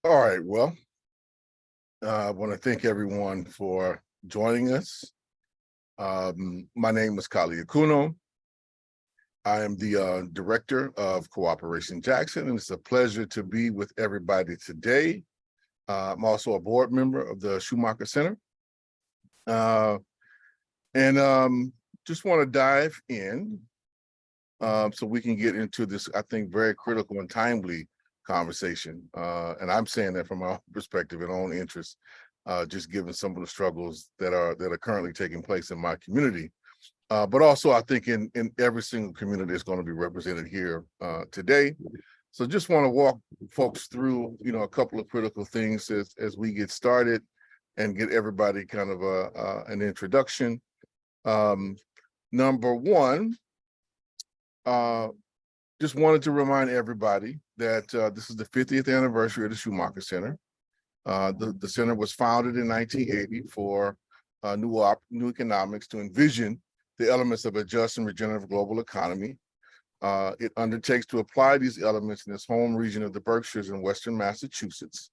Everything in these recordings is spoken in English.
All right, well, I want to thank everyone for joining us. My name is Kelly LaRocca. I am the Director of Cooperation Jackson, and it's a pleasure to be with everybody today. I'm also a board member of the Schumacher Center. And just want to dive in so we can get into this, I think, very critical and timely conversation. And I'm saying that from my own perspective and own interest, just given some of the struggles that are currently taking place in my community. But also, I think in every single community is going to be represented here today. So just want to walk folks through, a couple of critical things as we get started and get everybody kind of an introduction. Number one, just wanted to remind everybody that this is the 50th anniversary of the Schumacher Center. The center was founded in 1980 for new economics to envision the elements of a just and regenerative global economy. It undertakes to apply these elements in its home region of the Berkshires in Western Massachusetts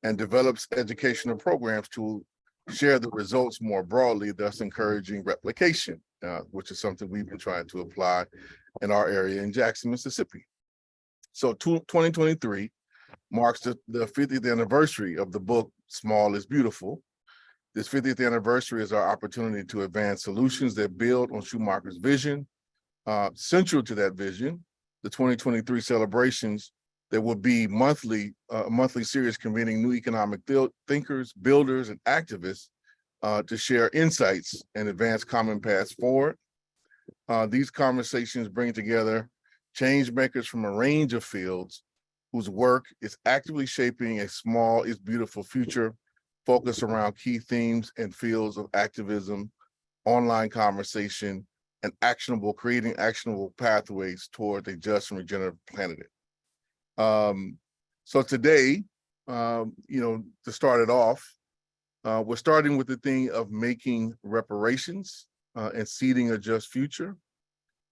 and develops educational programs to share the results more broadly, thus encouraging replication, which is something we've been trying to apply in our area in Jackson, Mississippi. So 2023 marks the 50th anniversary of the book, Small is Beautiful. This 50th anniversary is our opportunity to advance solutions that build on Schumacher's vision. Central to that vision, the 2023 celebrations that will be a monthly series convening new economic thinkers, builders, and activists to share insights and advance common paths forward. These conversations bring together change makers from a range of fields whose work is actively shaping a small is beautiful future focused around key themes and fields of activism, online conversation, and creating actionable pathways toward a just and regenerative planet. So today, to start it off, we're starting with the theme of making reparations and seeding a just future.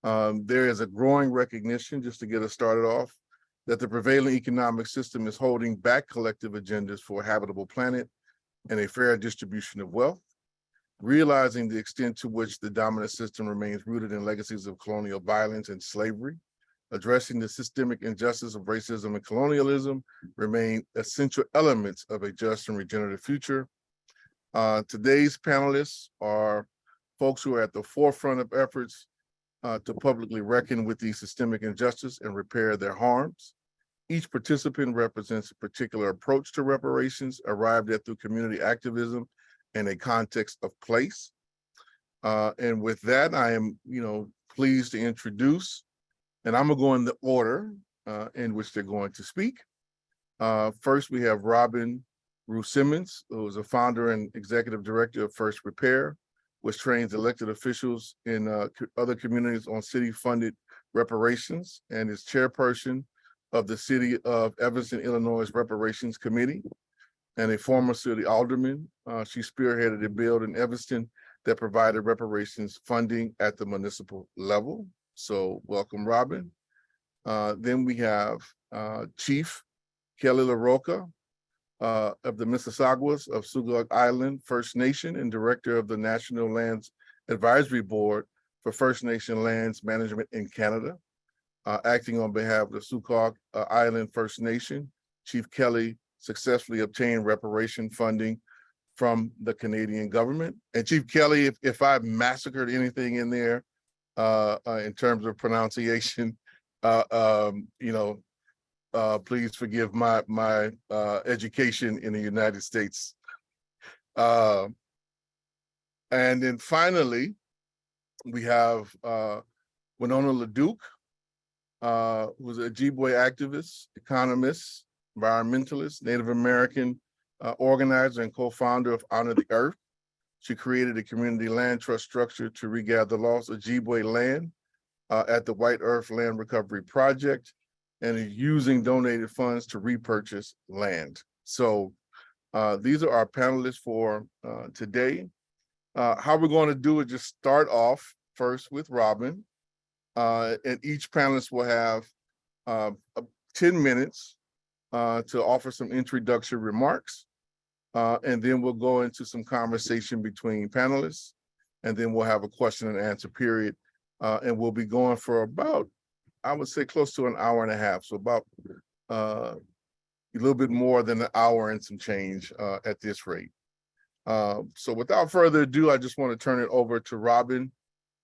There is a growing recognition, just to get us started off, that the prevailing economic system is holding back collective agendas for a habitable planet and a fair distribution of wealth. Realizing the extent to which the dominant system remains rooted in legacies of colonial violence and slavery, addressing the systemic injustice of racism and colonialism remain essential elements of a just and regenerative future. Today's panelists are folks who are at the forefront of efforts to publicly reckon with the systemic injustice and repair their harms. Each participant represents a particular approach to reparations arrived at through community activism in a context of place. And with that, I am, pleased to introduce, and I'm gonna go in the order in which they're going to speak. First, we have Robin Rue-Simmons, who is a founder and executive director of First Repair, which trains elected officials in other communities on city-funded reparations, and is chairperson of the City of Evanston, Illinois Reparations Committee, and a former city alderman. She spearheaded a bill in Evanston that provided reparations funding at the municipal level. So welcome, Robin. Then we have Chief Kelly LaRocca of the Mississaugas of Scugog Island First Nation and director of the National Lands Advisory Board for First Nation Lands Management in Canada. Acting on behalf of the Scucog Island First Nation, Chief Kelly successfully obtained reparation funding from the Canadian government. And Chief Kelly, if I've massacred anything in there in terms of pronunciation, please forgive my education in the United States. And then finally, we have Winona LaDuke, who's a Ojibwe activist, economist, environmentalist, Native American organizer, and co-founder of Honor the Earth. She created a community land trust structure to regather lost Ojibwe land at the White Earth Land Recovery Project, and is using donated funds to repurchase land. So these are our panelists for today. How we're going to do it, just start off first with Robin, and each panelist will have 10 minutes to offer some introductory remarks. And then we'll go into some conversation between panelists. And then we'll have a question and answer period. And we'll be going for about, I would say, close to an hour and a half. So about a little bit more than an hour and some change at this rate. So without further ado, I just want to turn it over to Robin.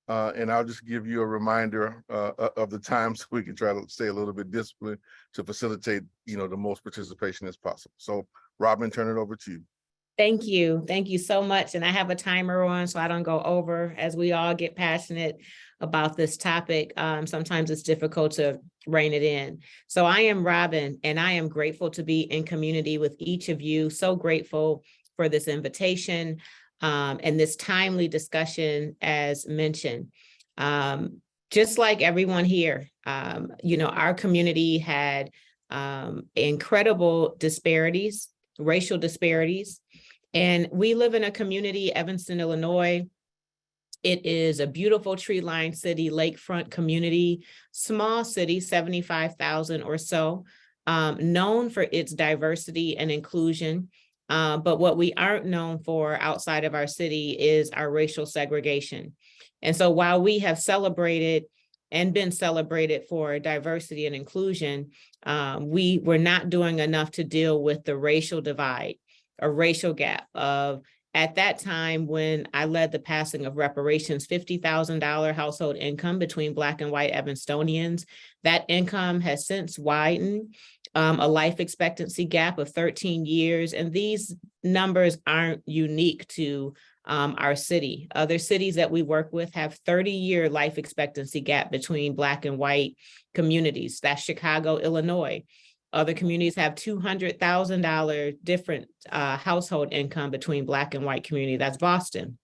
And I'll just give you a reminder of the time so we can try to stay a little bit disciplined to facilitate, the most participation as possible. So Robin, turn it over to you. Thank you. Thank you so much. And I have a timer on so I don't go over as we all get passionate about this topic. Sometimes it's difficult to rein it in. So I am Robin, and I am grateful to be in community with each of you. So grateful for this invitation and this timely discussion as mentioned. Just like everyone here, our community had incredible disparities, racial disparities. And we live in a community, Evanston, Illinois. It is a beautiful tree-lined city, lakefront community, small city, 75,000 or so, known for its diversity and inclusion. But what we aren't known for outside of our city is our racial segregation. And so while we have celebrated and been celebrated for diversity and inclusion, we were not doing enough to deal with the racial divide, a racial gap of, at that time when I led the passing of reparations, $50,000 household income between Black and white Evanstonians. That income has since widened, a life expectancy gap of 13 years. And these numbers aren't unique to our city. Other cities that we work with have 30-year life expectancy gap between Black and white communities. That's Chicago, Illinois. Other communities have $200,000 different household income between Black and white community. That's Boston.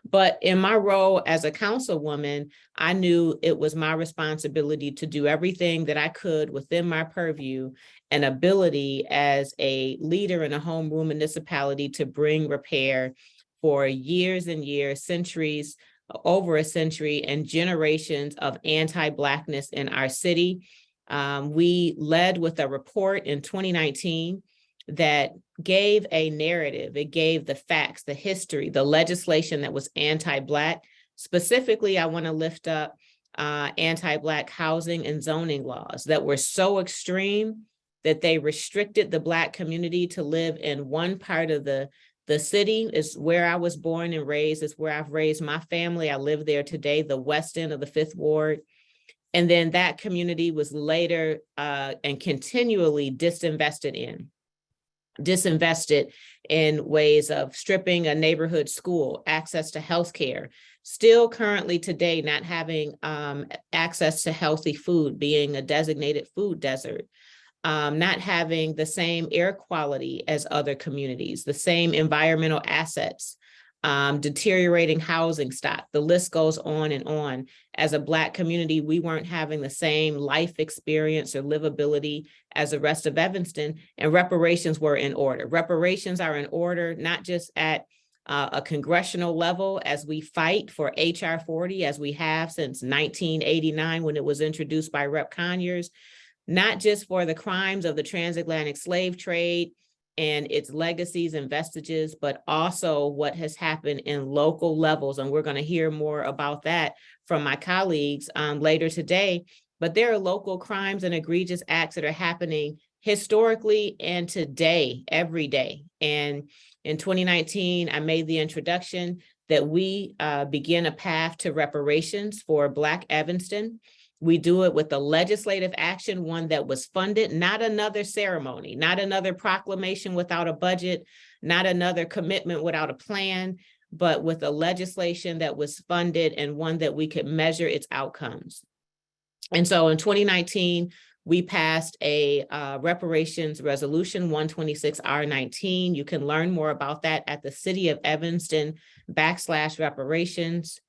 But in my role as a councilwoman, I knew it was my responsibility to do everything that I could within my purview and ability as a leader in a home rule municipality to bring repair for years and years, centuries, over a century, and generations of anti-Blackness in our city. We led with a report in 2019 that gave a narrative. It gave the facts, the history, the legislation that was anti-Black. Specifically, I want to lift up anti-Black housing and zoning laws that were so extreme that they restricted the Black community to live in one part of the city. Is where I was born and raised. It's where I've raised my family. I live there today, the west end of the 5th Ward. And then that community was later and continually disinvested in ways of stripping a neighborhood school, access to healthcare, still currently today not having access to healthy food, being a designated food desert, not having the same air quality as other communities, the same environmental assets, deteriorating housing stock. The list goes on and on. As a Black community, we weren't having the same life experience or livability as the rest of Evanston, and reparations were in order. Reparations are in order, not just at a congressional level as we fight for HR 40, as we have since 1989 when it was introduced by Rep. Conyers, not just for the crimes of the transatlantic slave trade and its legacies and vestiges, but also what has happened in local levels. And we're going to hear more about that from my colleagues later today. But there are local crimes and egregious acts that are happening historically and today, every day. And in 2019, I made the introduction that we begin a path to reparations for Black Evanston. We do it with a legislative action, one that was funded, not another ceremony, not another proclamation without a budget, not another commitment without a plan, but with a legislation that was funded and one that we could measure its outcomes. And so in 2019, we passed a reparations resolution 126R19. You can learn more about that at the City of Evanston /reparations.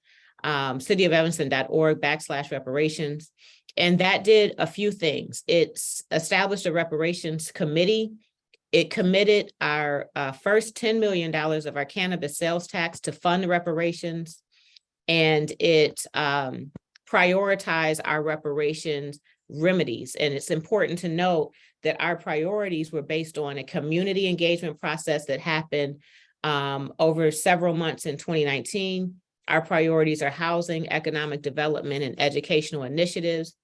cityofelvanston.org/reparations. And that did a few things. It established a reparations committee. It committed our first $10 million of our cannabis sales tax to fund reparations. And it prioritized our reparations remedies. And it's important to note that our priorities were based on a community engagement process that happened over several months in 2019. Our priorities are housing, economic development, and educational initiatives.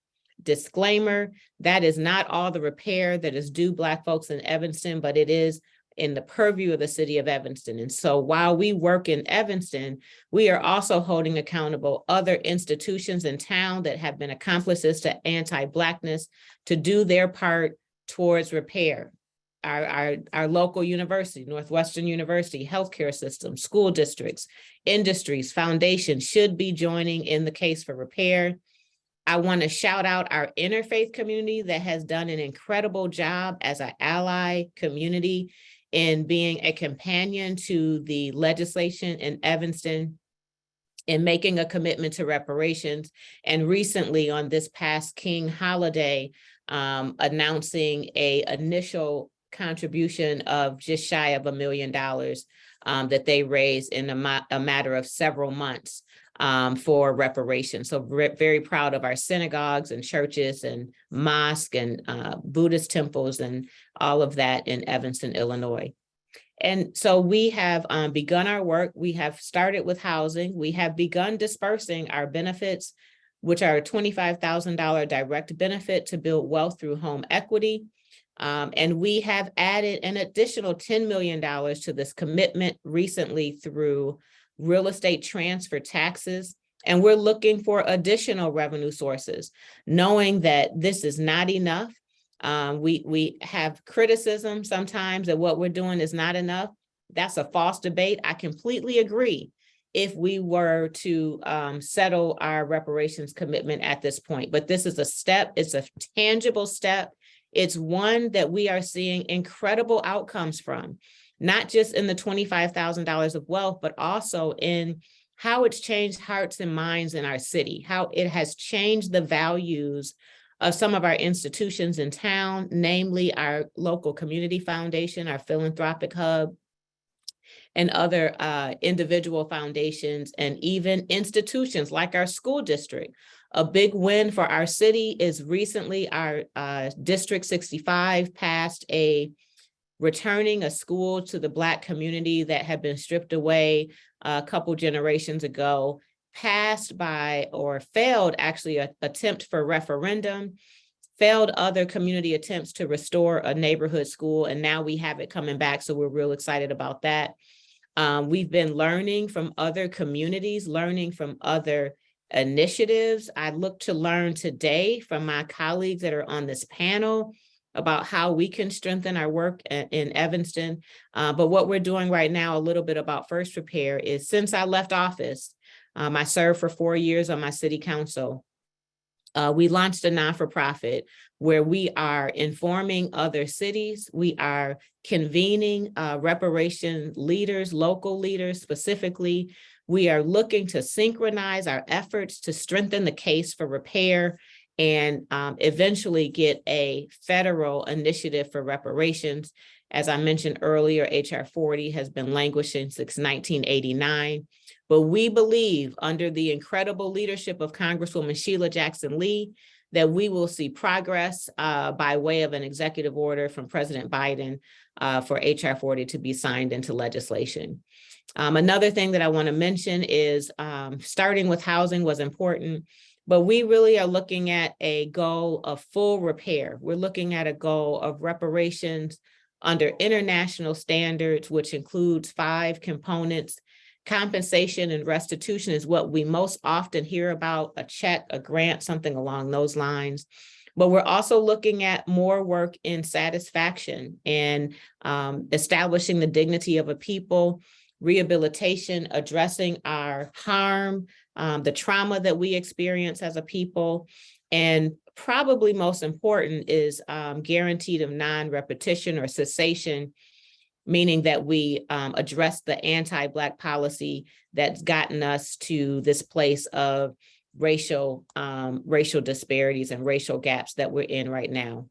Disclaimer, that is not all the repair that is due Black folks in Evanston, but it is in the purview of the city of Evanston. And so while we work in Evanston, we are also holding accountable other institutions in town that have been accomplices to anti-Blackness to do their part towards repair. Our local university, Northwestern University, healthcare system, school districts, industries, foundations should be joining in the case for repair. I want to shout out our interfaith community that has done an incredible job as an ally community in being a companion to the legislation in Evanston in making a commitment to reparations. And recently on this past King holiday, announcing an initial contribution of just shy of $1 million that they raised in a matter of several months for reparations. So very proud of our synagogues and churches and mosques and Buddhist temples and all of that in Evanston, Illinois. And so we have begun our work. We have started with housing. We have begun dispersing our benefits, which are a $25,000 direct benefit to build wealth through home equity. And we have added an additional $10 million to this commitment recently through real estate transfer taxes. And we're looking for additional revenue sources, knowing that this is not enough. We have criticism sometimes that what we're doing is not enough. That's a false debate. I completely agree. If we were to settle our reparations commitment at this point, but this is a step, it's a tangible step. It's one that we are seeing incredible outcomes from, not just in the $25,000 of wealth, but also in how it's changed hearts and minds in our city, how it has changed the values of some of our institutions in town, namely our local community foundation, our philanthropic hub, and other individual foundations, and even institutions like our school district. A big win for our city is recently our District 65 passed returning a school to the Black community that had been stripped away a couple generations ago, passed by or failed actually an attempt for referendum, failed other community attempts to restore a neighborhood school, and now we have it coming back, so we're real excited about that. We've been learning from other communities, learning from other initiatives. I look to learn today from my colleagues that are on this panel about how we can strengthen our work in Evanston. But what we're doing right now, a little bit about First Repair, is since I left office, I served for 4 years on my city council. We launched a non-for-profit where we are informing other cities. We are convening reparation leaders, local leaders specifically. We are looking to synchronize our efforts to strengthen the case for repair and eventually get a federal initiative for reparations. As I mentioned earlier, HR 40 has been languishing since 1989. But we believe, under the incredible leadership of Congresswoman Sheila Jackson Lee, that we will see progress by way of an executive order from President Biden for HR 40 to be signed into legislation. Another thing that I want to mention is starting with housing was important, but we really are looking at a goal of full repair. We're looking at a goal of reparations under international standards, which includes 5 components. Compensation and restitution is what we most often hear about, a check, a grant, something along those lines. But we're also looking at more work in satisfaction and establishing the dignity of a people, rehabilitation, addressing our harm, the trauma that we experience as a people, and probably most important is guaranteed of non-repetition or cessation, meaning that we address the anti-Black policy that's gotten us to this place of racial disparities and racial gaps that we're in right now.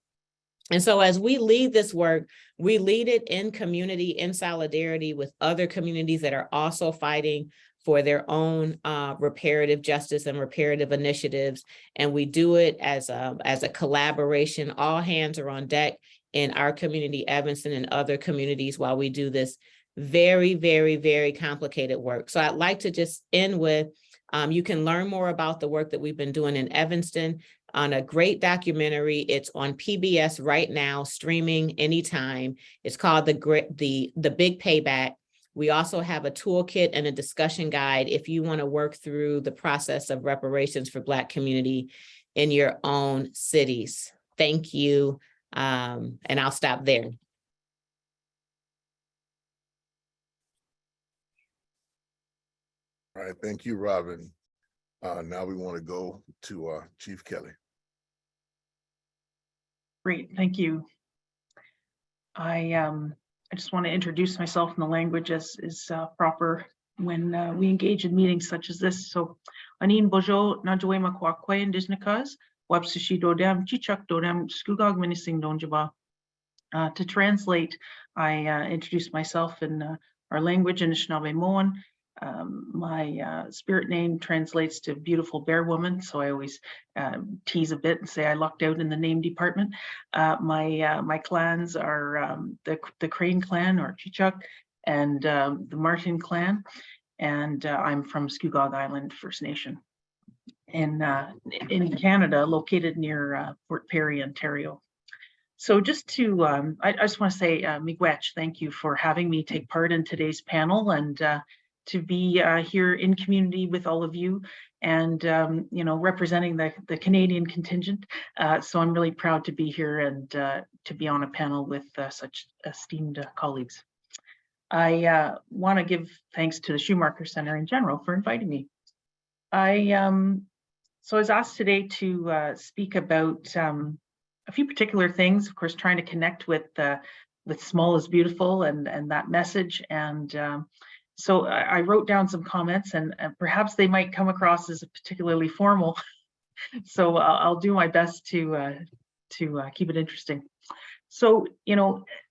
And so as we lead this work, we lead it in community, in solidarity with other communities that are also fighting for their own reparative justice and reparative initiatives. And we do it as a collaboration. All hands are on deck in our community, Evanston, and other communities while we do this very, very, very complicated work. So I'd like to just end with, you can learn more about the work that we've been doing in Evanston on a great documentary. It's on PBS right now, streaming anytime. It's called The Big Payback. We also have a toolkit and a discussion guide if you want to work through the process of reparations for Black community in your own cities. Thank you. And I'll stop there. All right, thank you, Robin. Now we want to go to Chief Kelly. Great, thank you. I just want to introduce myself in the language as is proper when we engage in meetings such as this. So, Anin Bojo Najoema Kwakwe Indigenous Wapsishi Dodam Chichak Dodam Scugog Minising Donjaba. To translate, I introduce myself in our language, Anishinaabe Moan. My spirit name translates to beautiful bear woman, so I always tease a bit and say I lucked out in the name department. My clans are the Crane clan, or Chichuk, and the Martin clan, and I'm from Scucog Island First Nation in Canada, located near Fort Perry, Ontario. So just to, I just want to say, miigwech, thank you for having me take part in today's panel, and to be here in community with all of you, and representing the Canadian contingent. So I'm really proud to be here and to be on a panel with such esteemed colleagues. I want to give thanks to the Schumacher Center in general for inviting me. So I was asked today to speak about a few particular things, of course, trying to connect with small is beautiful and that message. And so I wrote down some comments, and perhaps they might come across as particularly formal. So I'll do my best to keep it interesting. So,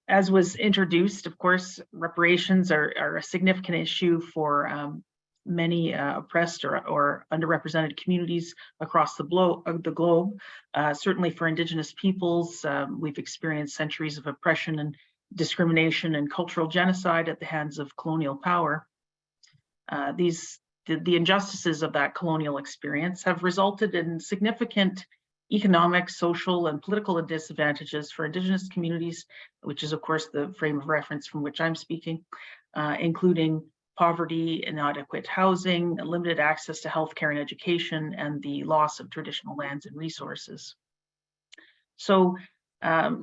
as was introduced, of course, reparations are a significant issue for many oppressed or underrepresented communities across the globe. Certainly for Indigenous peoples, we've experienced centuries of oppression and discrimination and cultural genocide at the hands of colonial power. The injustices of that colonial experience have resulted in significant economic, social, and political disadvantages for Indigenous communities, which is, of course, the frame of reference from which I'm speaking, including poverty, inadequate housing, limited access to healthcare and education, and the loss of traditional lands and resources. So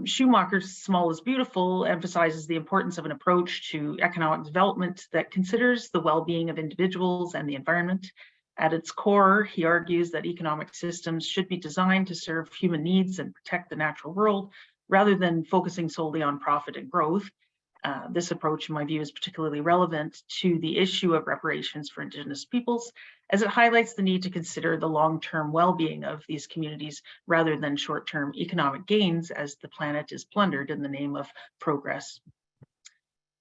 Schumacher's Small is Beautiful emphasizes the importance of an approach to economic development that considers the well-being of individuals and the environment. At its core, he argues that economic systems should be designed to serve human needs and protect the natural world, rather than focusing solely on profit and growth. This approach, in my view, is particularly relevant to the issue of reparations for Indigenous peoples, as it highlights the need to consider the long-term well-being of these communities rather than short-term economic gains as the planet is plundered in the name of progress.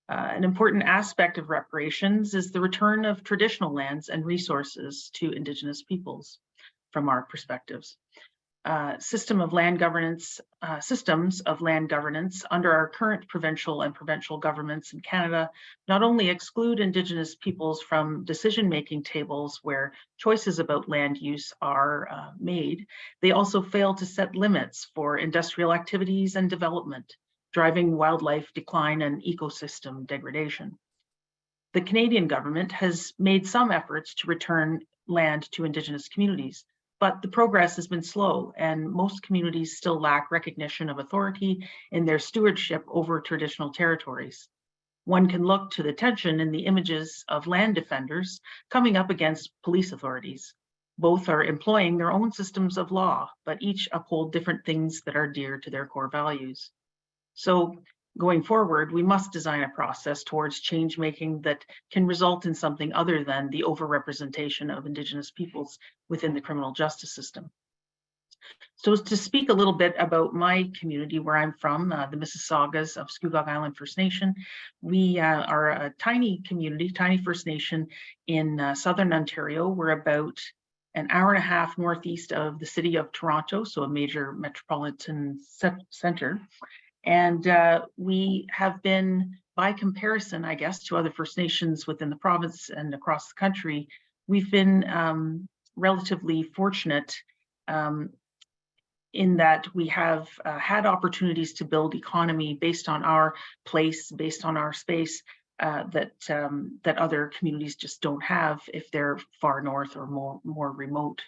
An important aspect of reparations is the return of traditional lands and resources to Indigenous peoples from our perspectives. Systems of land governance under our current provincial and provincial governments in Canada not only exclude Indigenous peoples from decision-making tables where choices about land use are made, they also fail to set limits for industrial activities and development, driving wildlife decline and ecosystem degradation. The Canadian government has made some efforts to return land to Indigenous communities, but the progress has been slow, and most communities still lack recognition of authority in their stewardship over traditional territories. One can look to the tension in the images of land defenders coming up against police authorities. Both are employing their own systems of law, but each uphold different things that are dear to their core values. So, going forward, we must design a process towards change making that can result in something other than the overrepresentation of Indigenous peoples within the criminal justice system. So to speak a little bit about my community where I'm from, the Mississaugas of Scucog Island First Nation, we are a tiny community, tiny First Nation in southern Ontario. We're about an hour and a half northeast of the city of Toronto, so a major metropolitan center. And we have been, by comparison, I guess, to other First Nations within the province and across the country, we've been relatively fortunate in that we have had opportunities to build economy based on our place, based on our space, that other communities just don't have if they're far north or more remote.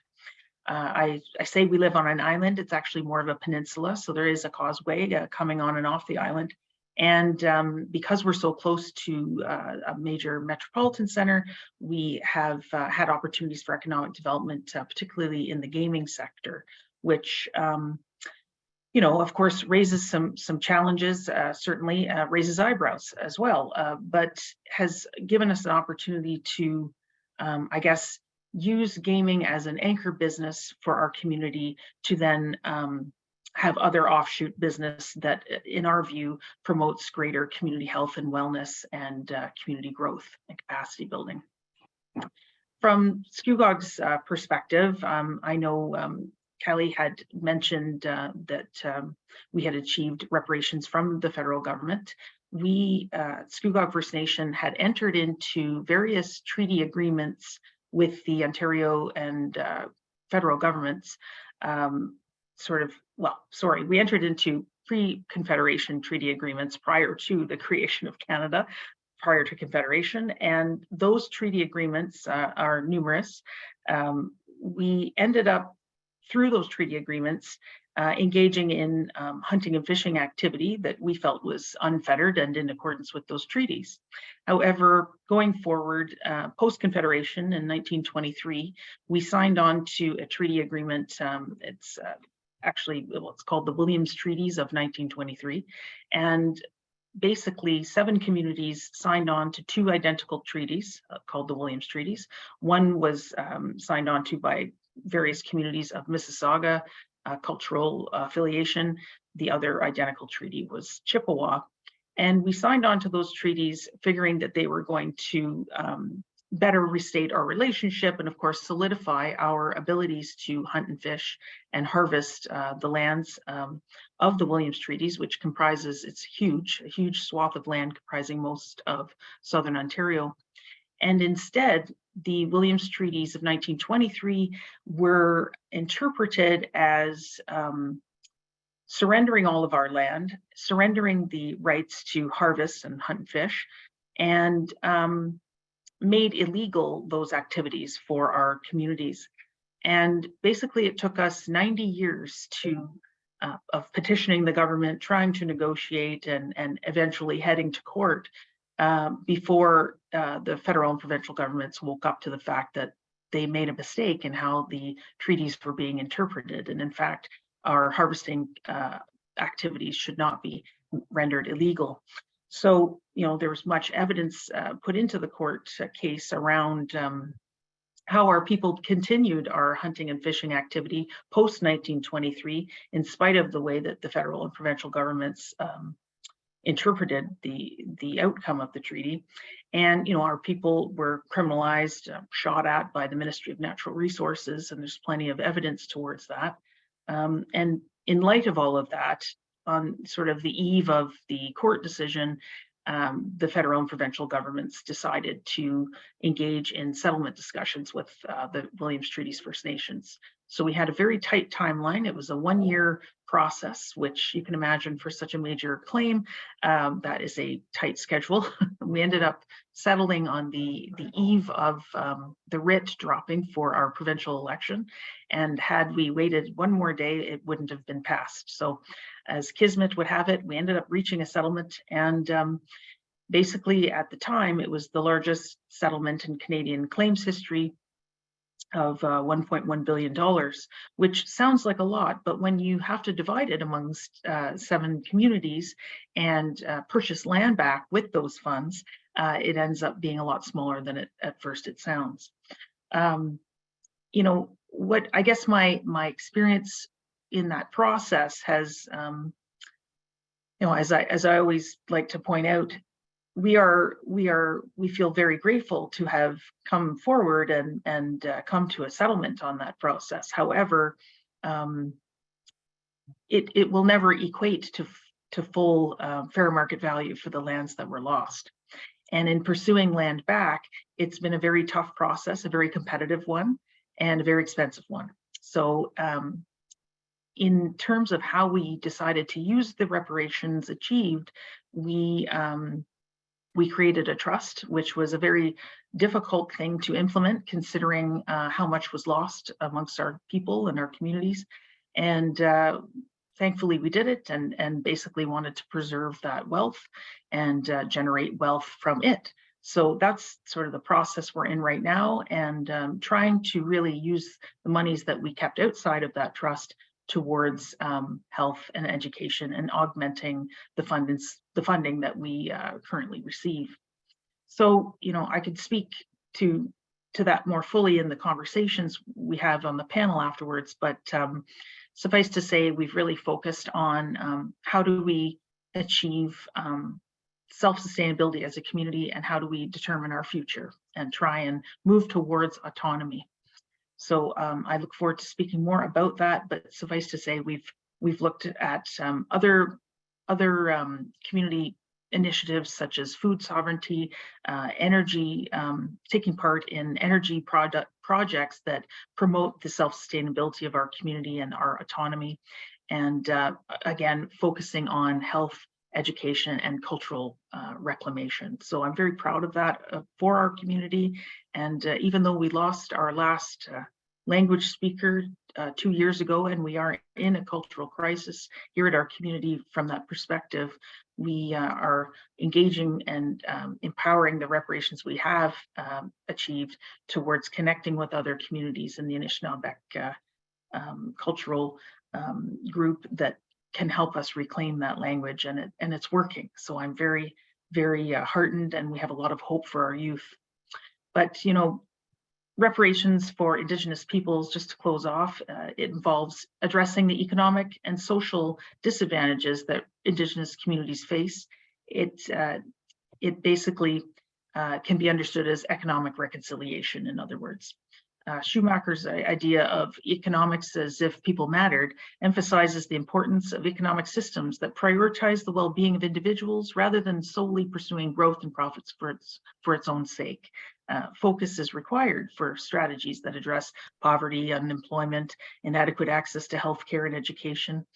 I say we live on an island. It's actually more of a peninsula, so there is a causeway coming on and off the island. And because we're so close to a major metropolitan center, we have had opportunities for economic development, particularly in the gaming sector, which of course, raises some challenges, certainly raises eyebrows as well, but has given us an opportunity to, I guess, use gaming as an anchor business for our community to then have other offshoot business that, in our view, promotes greater community health and wellness and community growth and capacity building. From Scugog's perspective, I know Kelly had mentioned that we had achieved reparations from the federal government. We, Scucog First Nation, had entered into various treaty agreements with the Ontario and federal governments. We entered into pre-Confederation treaty agreements prior to the creation of Canada, prior to Confederation, and those treaty agreements are numerous. We ended up, through those treaty agreements, engaging in hunting and fishing activity that we felt was unfettered and in accordance with those treaties. However, going forward, post-Confederation in 1923, we signed on to a treaty agreement. It's called the Williams Treaties of 1923. And basically 7 communities signed on to 2 identical treaties called the Williams Treaties. One was signed on to by various communities of Mississauga cultural affiliation. The other identical treaty was Chippewa. And we signed on to those treaties figuring that they were going to better restate our relationship and, of course, solidify our abilities to hunt and fish and harvest the lands of the Williams Treaties, which comprises, it's a huge swath of land comprising most of southern Ontario. And instead, the Williams Treaties of 1923 were interpreted as surrendering all of our land, surrendering the rights to harvest and hunt and fish, and made illegal those activities for our communities. And basically, it took us 90 years of petitioning the government, trying to negotiate, and eventually heading to court before the federal and provincial governments woke up to the fact that they made a mistake in how the treaties were being interpreted. And in fact, our harvesting activities should not be rendered illegal. So, there was much evidence put into the court case around how our people continued our hunting and fishing activity post-1923, in spite of the way that the federal and provincial governments interpreted the outcome of the treaty. And our people were criminalized, shot at by the Ministry of Natural Resources, and there's plenty of evidence towards that. And in light of all of that, on sort of the eve of the court decision, the federal and provincial governments decided to engage in settlement discussions with the Williams Treaties First Nations. So we had a very tight timeline. It was a 1-year process, which you can imagine for such a major claim, that is a tight schedule. We ended up settling on the eve of the writ dropping for our provincial election. And had we waited one more day, it wouldn't have been passed. So as Kismet would have it, we ended up reaching a settlement. And basically at the time, it was the largest settlement in Canadian claims history of $1.1 billion, which sounds like a lot, but when you have to divide it amongst 7 communities and purchase land back with those funds, it ends up being a lot smaller than at first it sounds. What I guess my experience in that process has, as I always like to point out, we feel very grateful to have come forward and come to a settlement on that process. However, it will never equate to full fair market value for the lands that were lost. And in pursuing land back, it's been a very tough process, a very competitive one, and a very expensive one. So in terms of how we decided to use the reparations achieved, we created a trust, which was a very difficult thing to implement, considering how much was lost amongst our people and our communities. And thankfully we did it, and basically wanted to preserve that wealth and generate wealth from it. So that's sort of the process we're in right now, and trying to really use the monies that we kept outside of that trust towards health and education, and augmenting the funding that we currently receive. So, I could speak to that more fully in the conversations we have on the panel afterwards, but suffice to say, we've really focused on how do we achieve self-sustainability as a community, and how do we determine our future and try and move towards autonomy. So I look forward to speaking more about that, but suffice to say, we've looked at other community initiatives such as food sovereignty, energy, taking part in energy projects that promote the self-sustainability of our community and our autonomy, and again, focusing on health, education, and cultural reclamation. So I'm very proud of that for our community. And even though we lost our last language speaker 2 years ago, and we are in a cultural crisis here at our community from that perspective, we are engaging and empowering the reparations we have achieved towards connecting with other communities in the Anishinaabe cultural group that can help us reclaim that language, and it's working. So I'm very, very heartened, and we have a lot of hope for our youth. But reparations for Indigenous peoples, just to close off, it involves addressing the economic and social disadvantages that Indigenous communities face. It basically can be understood as economic reconciliation, in other words. Schumacher's idea of economics as if people mattered emphasizes the importance of economic systems that prioritize the well-being of individuals rather than solely pursuing growth and profits for its own sake. Focus is required for strategies that address poverty, unemployment, inadequate access to healthcare and education.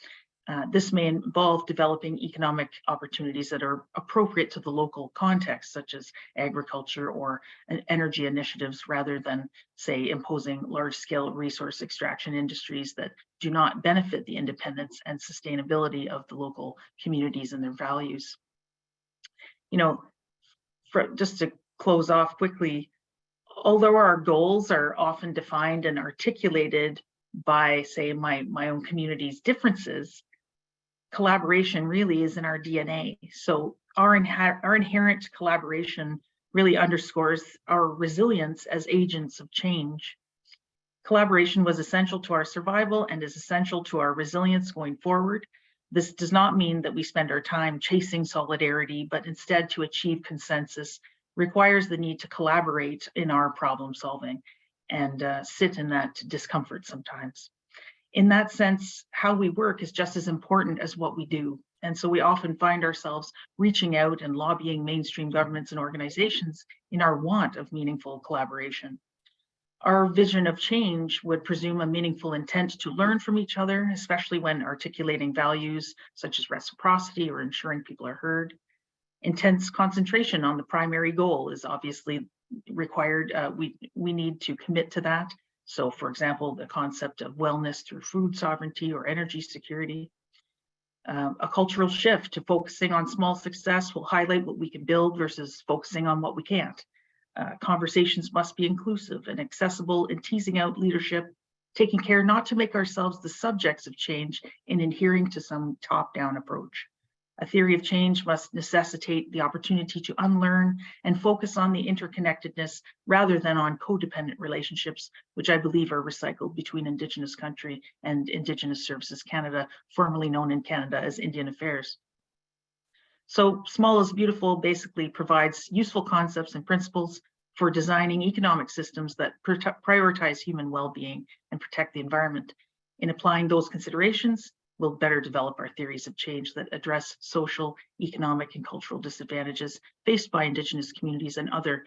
This may involve developing economic opportunities that are appropriate to the local context, such as agriculture or energy initiatives, rather than, say, imposing large-scale resource extraction industries that do not benefit the independence and sustainability of the local communities and their values. Just to close off quickly, although our goals are often defined and articulated by, say, my own community's differences, collaboration really is in our DNA. So our inherent collaboration really underscores our resilience as agents of change. Collaboration was essential to our survival and is essential to our resilience going forward. This does not mean that we spend our time chasing solidarity, but instead to achieve consensus requires the need to collaborate in our problem solving and sit in that discomfort sometimes. In that sense, how we work is just as important as what we do. And so we often find ourselves reaching out and lobbying mainstream governments and organizations in our want of meaningful collaboration. Our vision of change would presume a meaningful intent to learn from each other, especially when articulating values such as reciprocity or ensuring people are heard. Intense concentration on the primary goal is obviously required. We need to commit to that. So, for example, the concept of wellness through food sovereignty or energy security. A cultural shift to focusing on small success will highlight what we can build versus focusing on what we can't. Conversations must be inclusive and accessible in teasing out leadership, taking care not to make ourselves the subjects of change and adhering to some top-down approach. A theory of change must necessitate the opportunity to unlearn and focus on the interconnectedness rather than on codependent relationships, which I believe are recycled between Indigenous country and Indigenous Services Canada, formerly known in Canada as Indian Affairs. So Small is Beautiful basically provides useful concepts and principles for designing economic systems that prioritize human well-being and protect the environment. In applying those considerations, we'll better develop our theories of change that address social, economic, and cultural disadvantages faced by Indigenous communities and other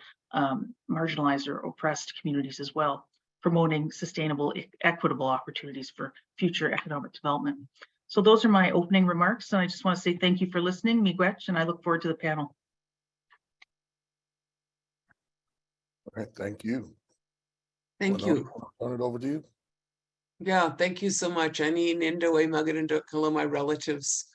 marginalized or oppressed communities as well, promoting sustainable, equitable opportunities for future economic development. So those are my opening remarks, and I just want to say thank you for listening, Miigwech, and I look forward to the panel. All right, thank you. Thank you. Turn it over to you. Yeah, thank you so much. Ani Nindo Magarindo Kalo, my relatives.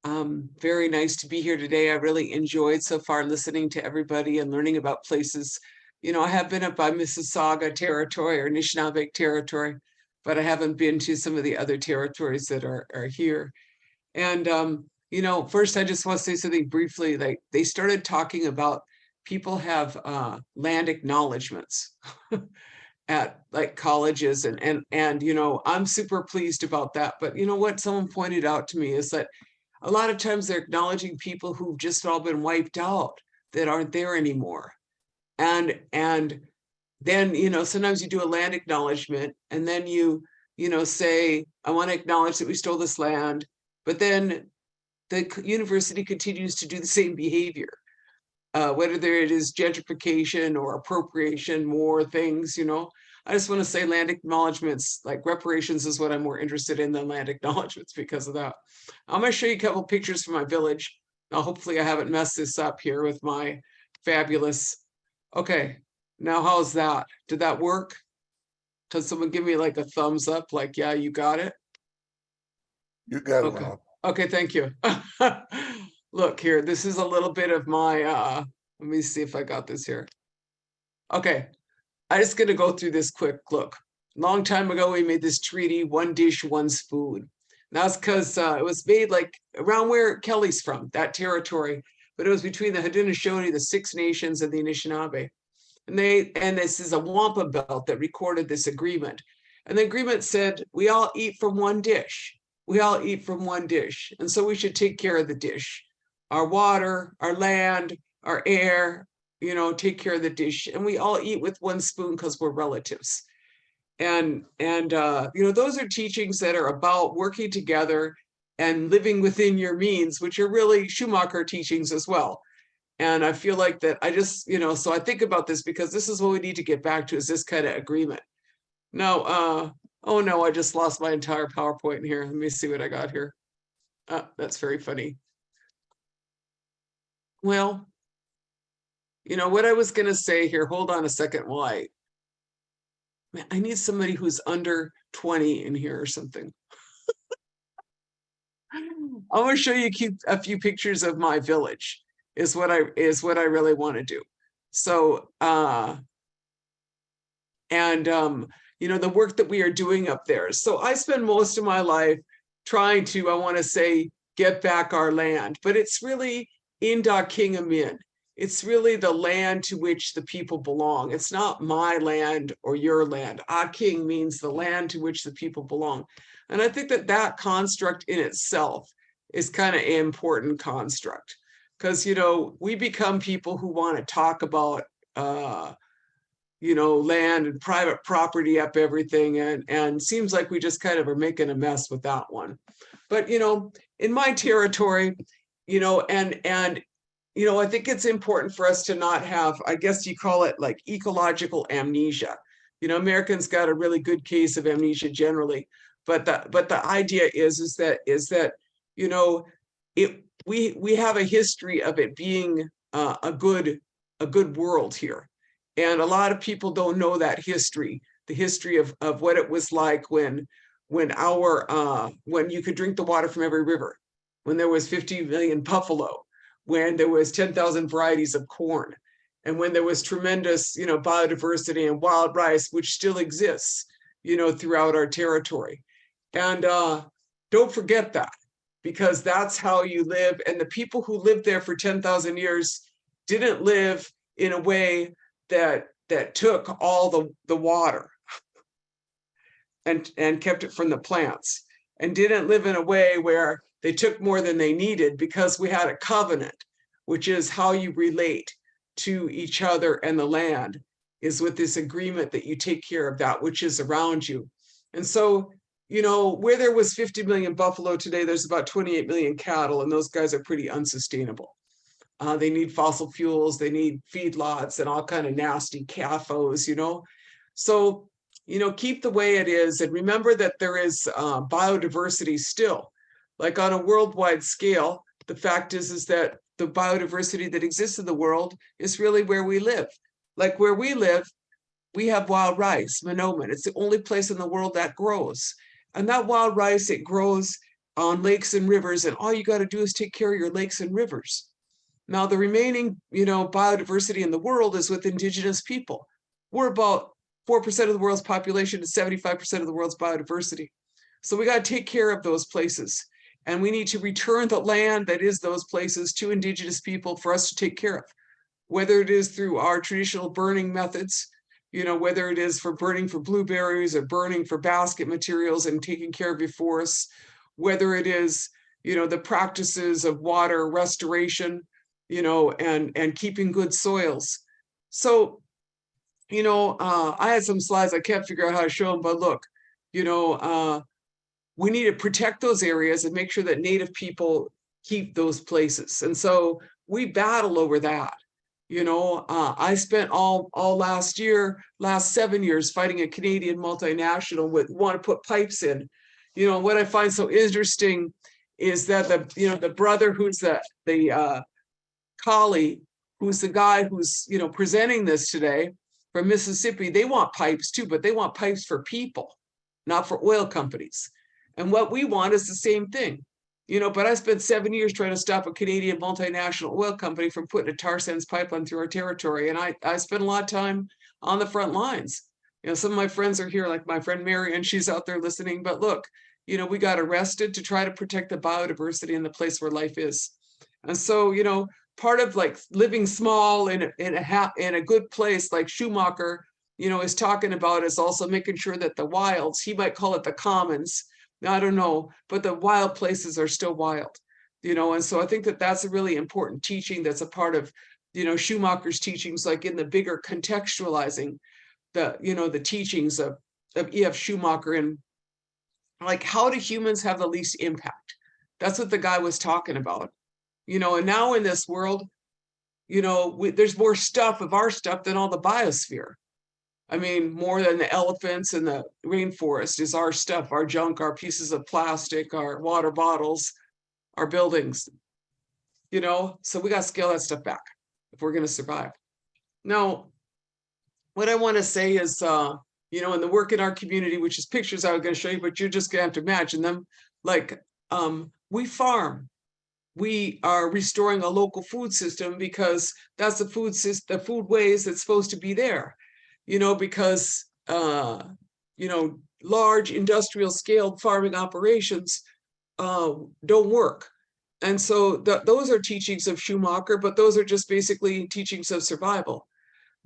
Very nice to be here today. I really enjoyed so far listening to everybody and learning about places. You know, I have been up by Mississauga territory or Anishinaabe territory, but I haven't been to some of the other territories that are here. And, you know, first I just want to say something briefly. Like they started talking about people have land acknowledgements at like colleges and you know, I'm super pleased about that. But you know what someone pointed out to me is that a lot of times they're acknowledging people who've just all been wiped out that aren't there anymore. And then, you know, sometimes you do a land acknowledgement and then you know, say, I want to acknowledge that we stole this land, but then the university continues to do the same behavior. Whether it is gentrification or appropriation, more things, you know. I just want to say land acknowledgements, like reparations is what I'm more interested in than land acknowledgements because of that. I'm going to show you a couple pictures from my village. Now, hopefully I haven't messed this up here with my fabulous. Okay, now how's that? Did that work? Can someone give me like a thumbs up? Like, yeah, you got it? You got it, Okay. Rob. Okay, thank you. Look here, this is a little bit of my, let me see if I got this here. Okay, I'm just gonna go through this quick. Look, long time ago, we made this treaty, one dish, one food. And that's because it was made like around where Kelly's from, that territory, but it was between the Haudenosaunee, the Six Nations, and the Anishinaabe. And this is a wampum belt that recorded this agreement. And the agreement said, we all eat from one dish. We all eat from one dish. And so we should take care of the dish. Our water, our land, our air, you know, take care of the dish. And we all eat with one spoon because we're relatives. And you know, those are teachings that are about working together and living within your means, which are really Schumacher teachings as well. And I feel like that I just, you know, so I think about this because this is what we need to get back to is this kind of agreement. Now, oh no, I just lost my entire PowerPoint here. Let me see what I got here. That's very funny. Well, you know, what I was going to say here, hold on a second. Why? I need somebody who's under 20 in here or something. I'm going to show you a few pictures of my village is what I really want to do. So, you know, the work that we are doing up there. So I spend most of my life trying to, I want to say, get back our land, but it's really Inda-Kingamin. It's really the land to which the people belong. It's not my land or your land. Aking means the land to which the people belong. And I think that that construct in itself is kind of an important construct because, you know, we become people who want to talk about, you know, land and private property up everything. And seems like we just kind of are making a mess with that one. But, you know, in my territory, you know, and you know, I think it's important for us to not have, I guess you call it like ecological amnesia. You know, Americans got a really good case of amnesia generally, but the idea is that you know, we have a history of it being a good world here, and a lot of people don't know that history, the history of what it was like when you could drink the water from every river, when there was 50 million buffalo, when there was 10,000 varieties of corn, and when there was tremendous, you know, biodiversity and wild rice, which still exists, you know, throughout our territory. And don't forget that, because that's how you live. And the people who lived there for 10,000 years didn't live in a way that took all the water and kept it from the plants, and didn't live in a way where they took more than they needed, because we had a covenant, which is how you relate to each other and the land, is with this agreement that you take care of that which is around you. And so, you know, where there was 50 million buffalo today, there's about 28 million cattle, and those guys are pretty unsustainable. They need fossil fuels, they need feedlots and all kind of nasty CAFOs, you know. So, you know, keep the way it is, and remember that there is biodiversity still. Like on a worldwide scale, the fact is that the biodiversity that exists in the world is really where we live. Like where we live, we have wild rice, monomen. It's the only place in the world that grows. And that wild rice, it grows on lakes and rivers, and all you got to do is take care of your lakes and rivers. Now, the remaining, you know, biodiversity in the world is with Indigenous people. We're about 4% of the world's population and 75% of the world's biodiversity. So we got to take care of those places. And we need to return the land that is those places to Indigenous people for us to take care of, whether it is through our traditional burning methods, you know, whether it is for burning for blueberries or burning for basket materials and taking care of your forests, whether it is, you know, the practices of water restoration, you know, and keeping good soils. So, you know, I had some slides, I can't figure out how to show them, but look, you know, we need to protect those areas and make sure that Native people keep those places. And so we battle over that. You know, I spent all last 7 years fighting a Canadian multinational with want to put pipes in. You know, what I find so interesting is that the brother who's the colleague, who's the guy who's, you know, presenting this today from Mississippi, they want pipes too, but they want pipes for people, not for oil companies. And what we want is the same thing, you know, but I spent 7 years trying to stop a Canadian multinational oil company from putting a tar sands pipeline through our territory. And I spent a lot of time on the front lines. You know, some of my friends are here, like my friend Mary, and she's out there listening. But look, you know, we got arrested to try to protect the biodiversity in the place where life is. And so, you know, part of like living small in a good place like Schumacher, you know, is talking about, is also making sure that the wilds, he might call it the commons, I don't know, but the wild places are still wild, you know. And so I think that that's a really important teaching that's a part of, you know, Schumacher's teachings, like in the bigger contextualizing the, you know, the teachings of E.F. Schumacher, and like, how do humans have the least impact? That's what the guy was talking about, you know. And now in this world, you know, there's more stuff of our stuff than all the biosphere. I mean, more than the elephants and the rainforest is our stuff, our junk, our pieces of plastic, our water bottles, our buildings, you know. So we got to scale that stuff back if we're going to survive. Now, what I want to say is, you know, in the work in our community, which is pictures I was going to show you, but you're just going to have to imagine them. Like, we farm. We are restoring a local food system because that's the food system, the food ways that's supposed to be there. You know, because, you know, large industrial scale farming operations don't work. And so those are teachings of Schumacher, but those are just basically teachings of survival.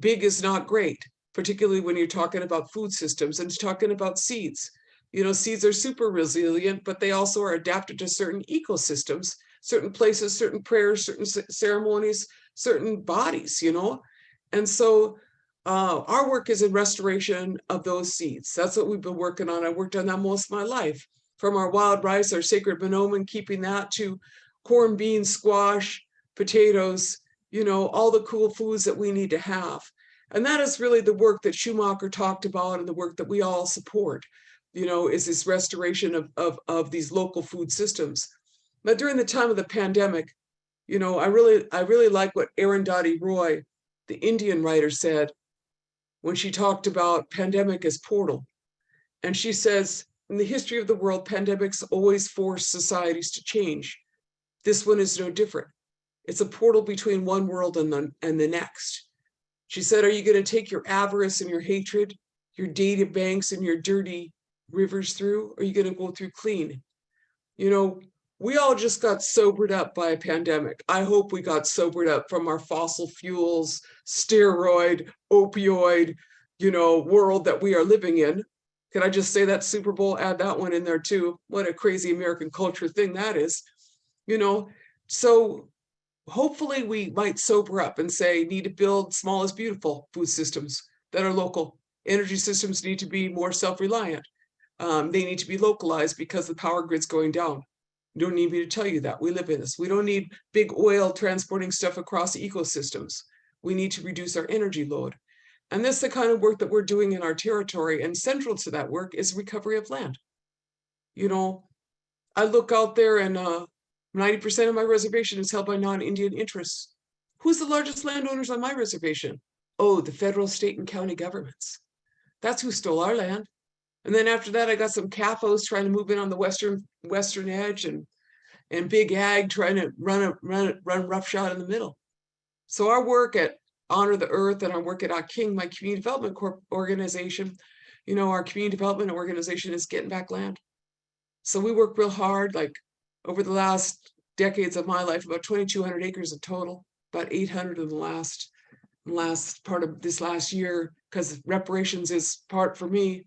Big is not great, particularly when you're talking about food systems and talking about seeds. You know, seeds are super resilient, but they also are adapted to certain ecosystems, certain places, certain prayers, certain ceremonies, certain bodies, you know. And so our work is in restoration of those seeds. That's what we've been working on. I worked on that most of my life, from our wild rice, our sacred monomen, keeping that, to corn, beans, squash, potatoes, you know, all the cool foods that we need to have. And that is really the work that Schumacher talked about, and the work that we all support, you know, is this restoration of these local food systems. But during the time of the pandemic, you know, I really like what Arundhati Roy, the Indian writer, said when she talked about pandemic as portal. And she says, in the history of the world, pandemics always force societies to change. This one is no different. It's a portal between one world and the next. She said, are you going to take your avarice and your hatred, your data banks and your dirty rivers through, or are you going to go through clean? You know, we all just got sobered up by a pandemic. I hope we got sobered up from our fossil fuels, steroid, opioid, world that we are living in. Can I just say that Super Bowl, add that one in there too? What a crazy American culture thing that is, So hopefully we might sober up and say, need to build small is beautiful food systems that are local. Energy systems need to be more self-reliant. They need to be localized because the power grid's going down. You don't need me to tell you that. We live in this. We don't need big oil transporting stuff across ecosystems. We need to reduce our energy load. And this is the kind of work that we're doing in our territory. And central to that work is recovery of land. I look out there and 90% of my reservation is held by non-Indian interests. Who's the largest landowners on my reservation? Oh, the federal, state, and county governments. That's who stole our land. And then after that, I got some CAFOs trying to move in on the western edge, and big ag trying to run roughshod in the middle. So our work at Honor the Earth and our work at King, my community development organization, our community development organization is getting back land. So we work real hard, like over the last decades of my life, about 2,200 acres in total, about 800 in the last part of this last year, because reparations is part for me.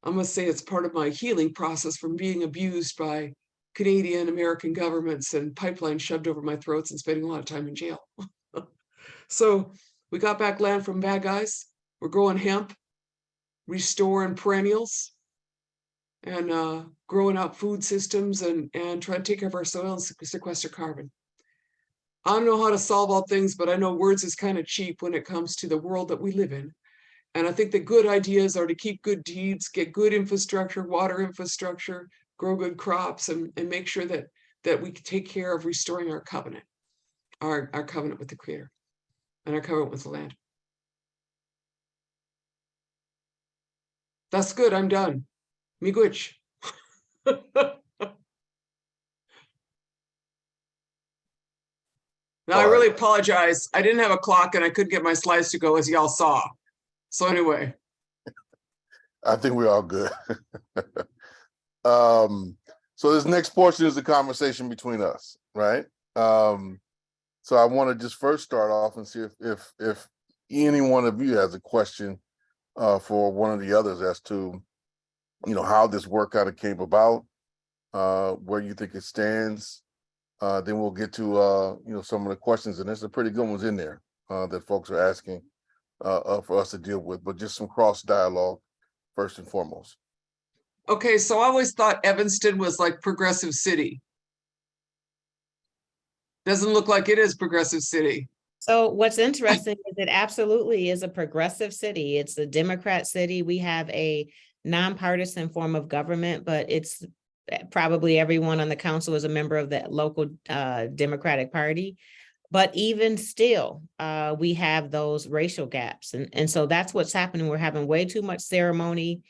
I must say it's part of my healing process from being abused by Canadian, American governments and pipelines shoved over my throats and spending a lot of time in jail. So we got back land from bad guys. We're growing hemp, restoring perennials, and growing out food systems and trying to take care of our soil and sequester carbon. I don't know how to solve all things, but I know words is kind of cheap when it comes to the world that we live in. And I think the good ideas are to keep good deeds, get good infrastructure, water infrastructure, grow good crops, and make sure that we take care of restoring our covenant, our covenant with the Creator and our covenant with the land. That's good. I'm done. Miigwech. Now, I really apologize. I didn't have a clock and I couldn't get my slides to go, as y'all saw. So anyway. I think we're all good. So this next portion is the conversation between us, right? So I want to just first start off and see if any one of you has a question for one of the others as to, how this work kind of came about, where you think it stands. Then we'll get to, some of the questions, and there's some pretty good ones in there that folks are asking for us to deal with, but just some cross dialogue first and foremost. Okay, so I always thought Evanston was like progressive city. Doesn't look like it is progressive city. So what's interesting is it absolutely is a progressive city. It's a Democrat city. We have a nonpartisan form of government, but it's probably everyone on the council is a member of the local Democratic Party. But even still, we have those racial gaps. And so that's what's happening. We're having way too much ceremony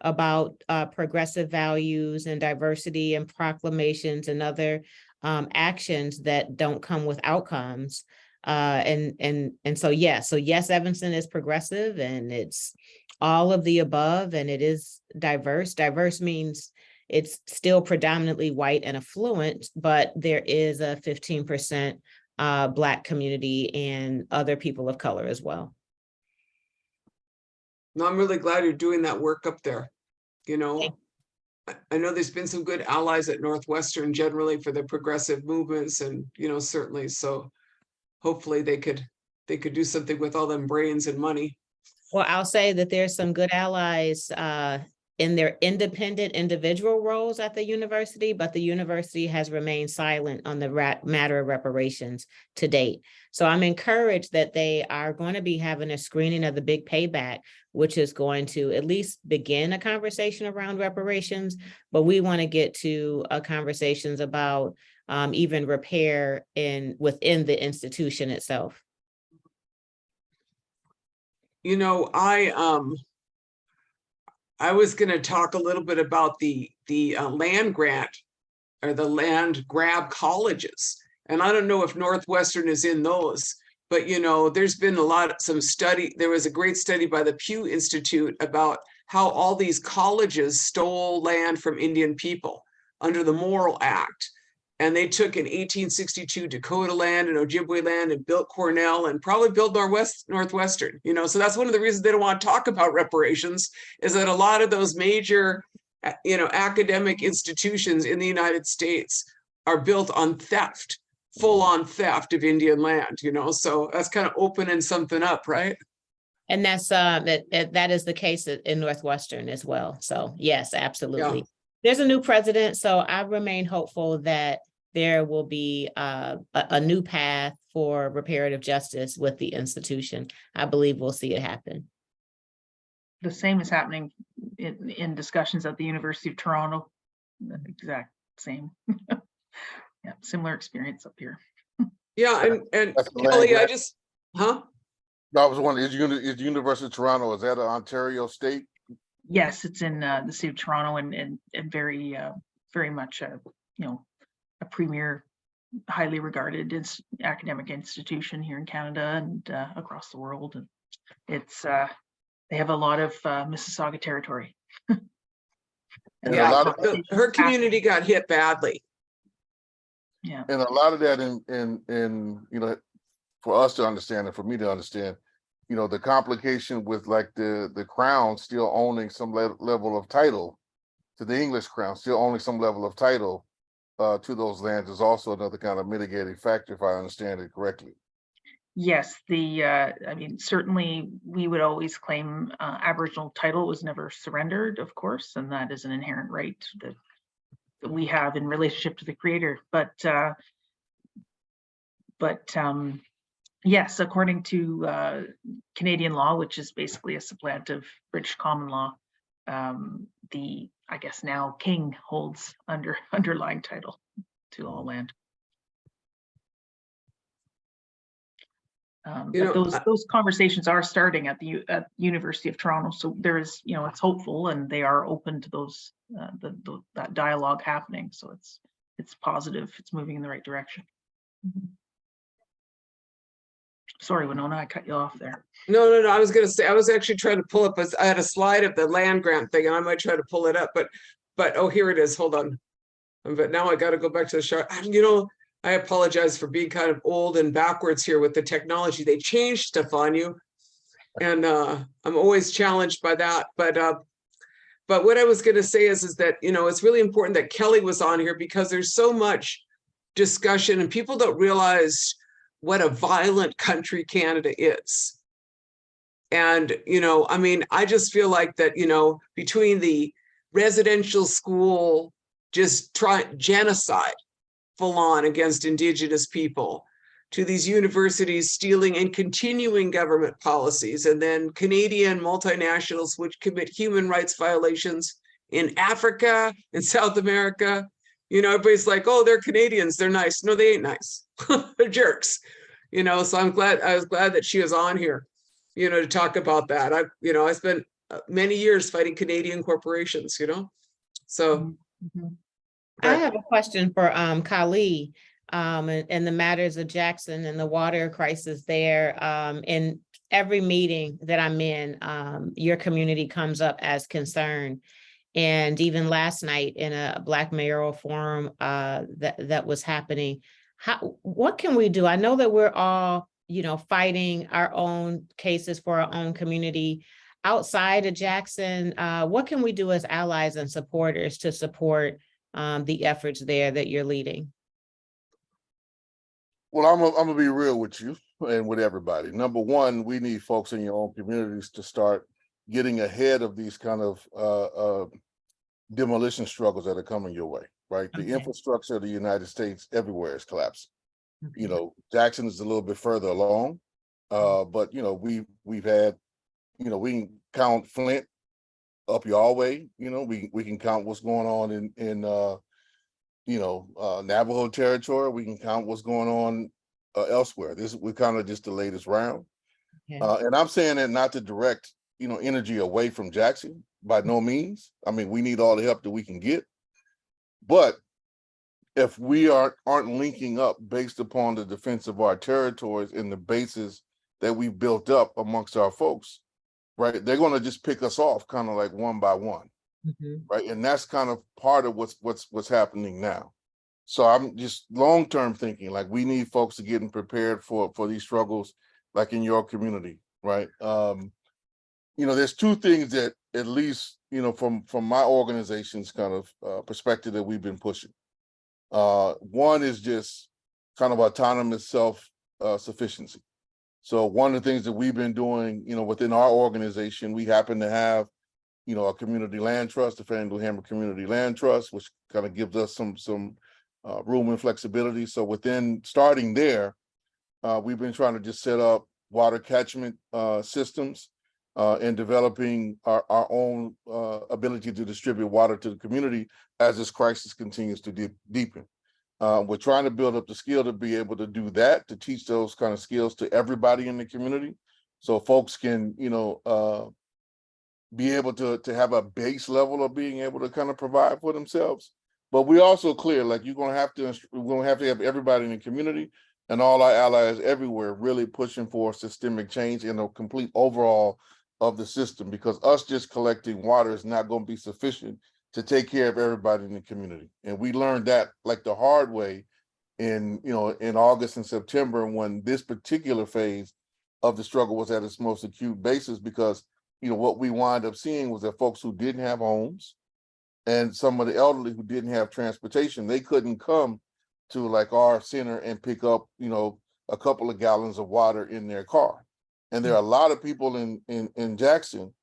about progressive values and diversity and proclamations and other actions that don't come with outcomes. And so yes, Evanston is progressive, and it's all of the above, and it is diverse. Diverse means it's still predominantly white and affluent, but there is a 15% Black community and other people of color as well. No, I'm really glad you're doing that work up there. I know there's been some good allies at Northwestern generally for the progressive movements, and certainly. So hopefully they could do something with all them brains and money. Well, I'll say that there's some good allies in their independent individual roles at the university, but the university has remained silent on the matter of reparations to date. So I'm encouraged that they are going to be having a screening of the Big Payback, which is going to at least begin a conversation around reparations, but we want to get to conversations about even repair within the institution itself. I was going to talk a little bit about the land grant or the land grab colleges. And I don't know if Northwestern is in those, but there's been some study. There was a great study by the Pew Institute about how all these colleges stole land from Indian people under the Morrill Act. And they took in 1862 Dakota land and Ojibwe land and built Cornell and probably built Northwestern, you know, so that's one of the reasons they don't want to talk about reparations, is that a lot of those major, you know, academic institutions in the United States are built on theft, full on theft of Indian land, you know, so that's kind of opening something up, right? And that's that is the case in Northwestern as well. So yes, absolutely. Yeah. There's a new president, so I remain hopeful that there will be a new path for reparative justice with the institution. I believe we'll see it happen. The same is happening in discussions at the University of Toronto. The exact same. Yeah, similar experience up here. Yeah, and That's the Kelly, land I just, huh? I was wondering, is the University of Toronto, is that an Ontario state? Yes, it's in the city of Toronto and very very much you know, a premier, highly regarded academic institution here in Canada and across the world. And it's they have a lot of Mississauga territory. And Yeah, a lot of, her community got hit badly. Yeah. and a lot of that in you know, for us to understand and for me to understand, you know, the complication with like the crown still owning some level of title to the English crown, still owning some level of title to those lands is also another kind of mitigating factor, if I understand it correctly. Yes, I mean, certainly we would always claim Aboriginal title was never surrendered, of course, and that is an inherent right that we have in relationship to the Creator. But yes, according to Canadian law, which is basically a supplant of British common law, the, I guess now, king holds underlying title to all land. You know, But those conversations are starting at the University of Toronto, so there is, you know, it's hopeful, and they are open to those that dialogue happening. So it's positive. It's moving in the right direction. Sorry, Winona, I cut you off there. No. I was going to say, I was actually trying to pull up. I had a slide of the land grant thing, and I might try to pull it up. But oh, here it is. Hold on. But now I got to go back to the chart. You know, I apologize for being kind of old and backwards here with the technology. They changed stuff on you, and I'm always challenged by that. But what I was going to say is that, you know, it's really important that Kelly was on here, because there's so much discussion and people don't realize what a violent country Canada is. And, you know, I mean, I just feel like that, you know, between the residential school, just genocide full on against Indigenous people, to these universities stealing and continuing government policies, and then Canadian multinationals which commit human rights violations in Africa and South America. You know, everybody's like, oh, they're Canadians, they're nice. No, they ain't nice. They're jerks. You know, so I was glad that she was on here, you know, to talk about that. I spent many years fighting Canadian corporations, you know. So I have a question for Kali and the matters of Jackson and the water crisis there. In every meeting that I'm in, your community comes up as concern. And even last night in a Black mayoral forum that was happening, what can we do? I know that we're all, you know, fighting our own cases for our own community outside of Jackson. What can we do as allies and supporters to support the efforts there that you're leading? Well, I'm gonna be real with you and with everybody. Number one, we need folks in your own communities to start getting ahead of these kind of demolition struggles that are coming your way, right? The infrastructure of the United States everywhere is collapsing. You know, Jackson is a little bit further along, but you know, we've had, you know, we can count Flint up your way. You know, we can count what's going on in Navajo territory. We can count what's going on elsewhere. We're kind of just the latest round. And I'm saying that not to direct, you know, energy away from Jackson, by no means. I mean, we need all the help that we can get. But if we aren't linking up based upon the defense of our territories and the bases that we built up amongst our folks, right, they're going to just pick us off kind of like one by one. Right. And that's kind of part of what's happening now. So I'm just long-term thinking, like we need folks to getting prepared for these struggles, like in your community, right? There's two things that at least, from my organization's kind of perspective that we've been pushing. One is just kind of autonomous self-sufficiency. So one of the things that we've been doing, within our organization, we happen to have, a community land trust, the Faneuil Hammer Community Land Trust, which kind of gives us some room and flexibility. So within starting there, we've been trying to just set up water catchment systems and developing our own ability to distribute water to the community as this crisis continues to deepen. We're trying to build up the skill to be able to do that, to teach those kind of skills to everybody in the community, so folks can, be able to have a base level of being able to kind of provide for themselves. But we also clear, like we're gonna have to have everybody in the community and all our allies everywhere really pushing for systemic change and a complete overhaul of the system, because us just collecting water is not going to be sufficient to take care of everybody in the community. And we learned that like the hard way in August and September, when this particular phase of the struggle was at its most acute basis, because what we wind up seeing was that folks who didn't have homes and some of the elderly who didn't have transportation, they couldn't come to like our center and pick up, a couple of gallons of water in their car. And there are a lot of people in Jackson,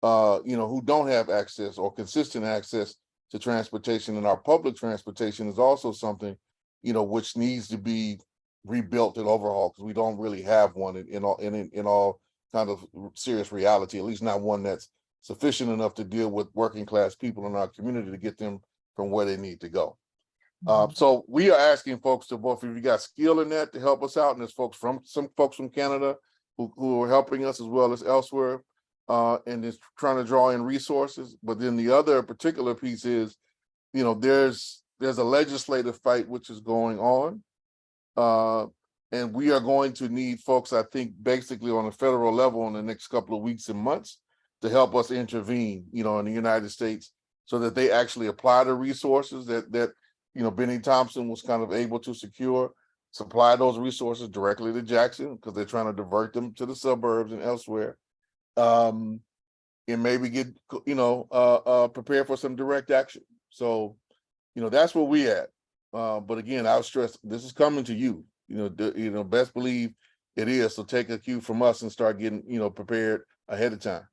who don't have access or consistent access to transportation. And our public transportation is also something, which needs to be rebuilt and overhauled, because we don't really have one in all kind of serious reality, at least not one that's sufficient enough to deal with working class people in our community to get them from where they need to go. So we are asking folks to vote. If you got skill in that, to help us out, and there's some folks from Canada who are helping us as well as elsewhere, and is trying to draw in resources. But then the other particular piece is, there's a legislative fight which is going on, and we are going to need folks, I think, basically on a federal level in the next couple of weeks and months to help us intervene, in the United States, so that they actually apply the resources that Benny Thompson was kind of able to supply those resources directly to Jackson, because they're trying to divert them to the suburbs and elsewhere, and maybe get, prepared for some direct action. So, that's where we at. But again, I'll stress, this is coming to you. Best believe it is. So take a cue from us and start getting, prepared ahead of time.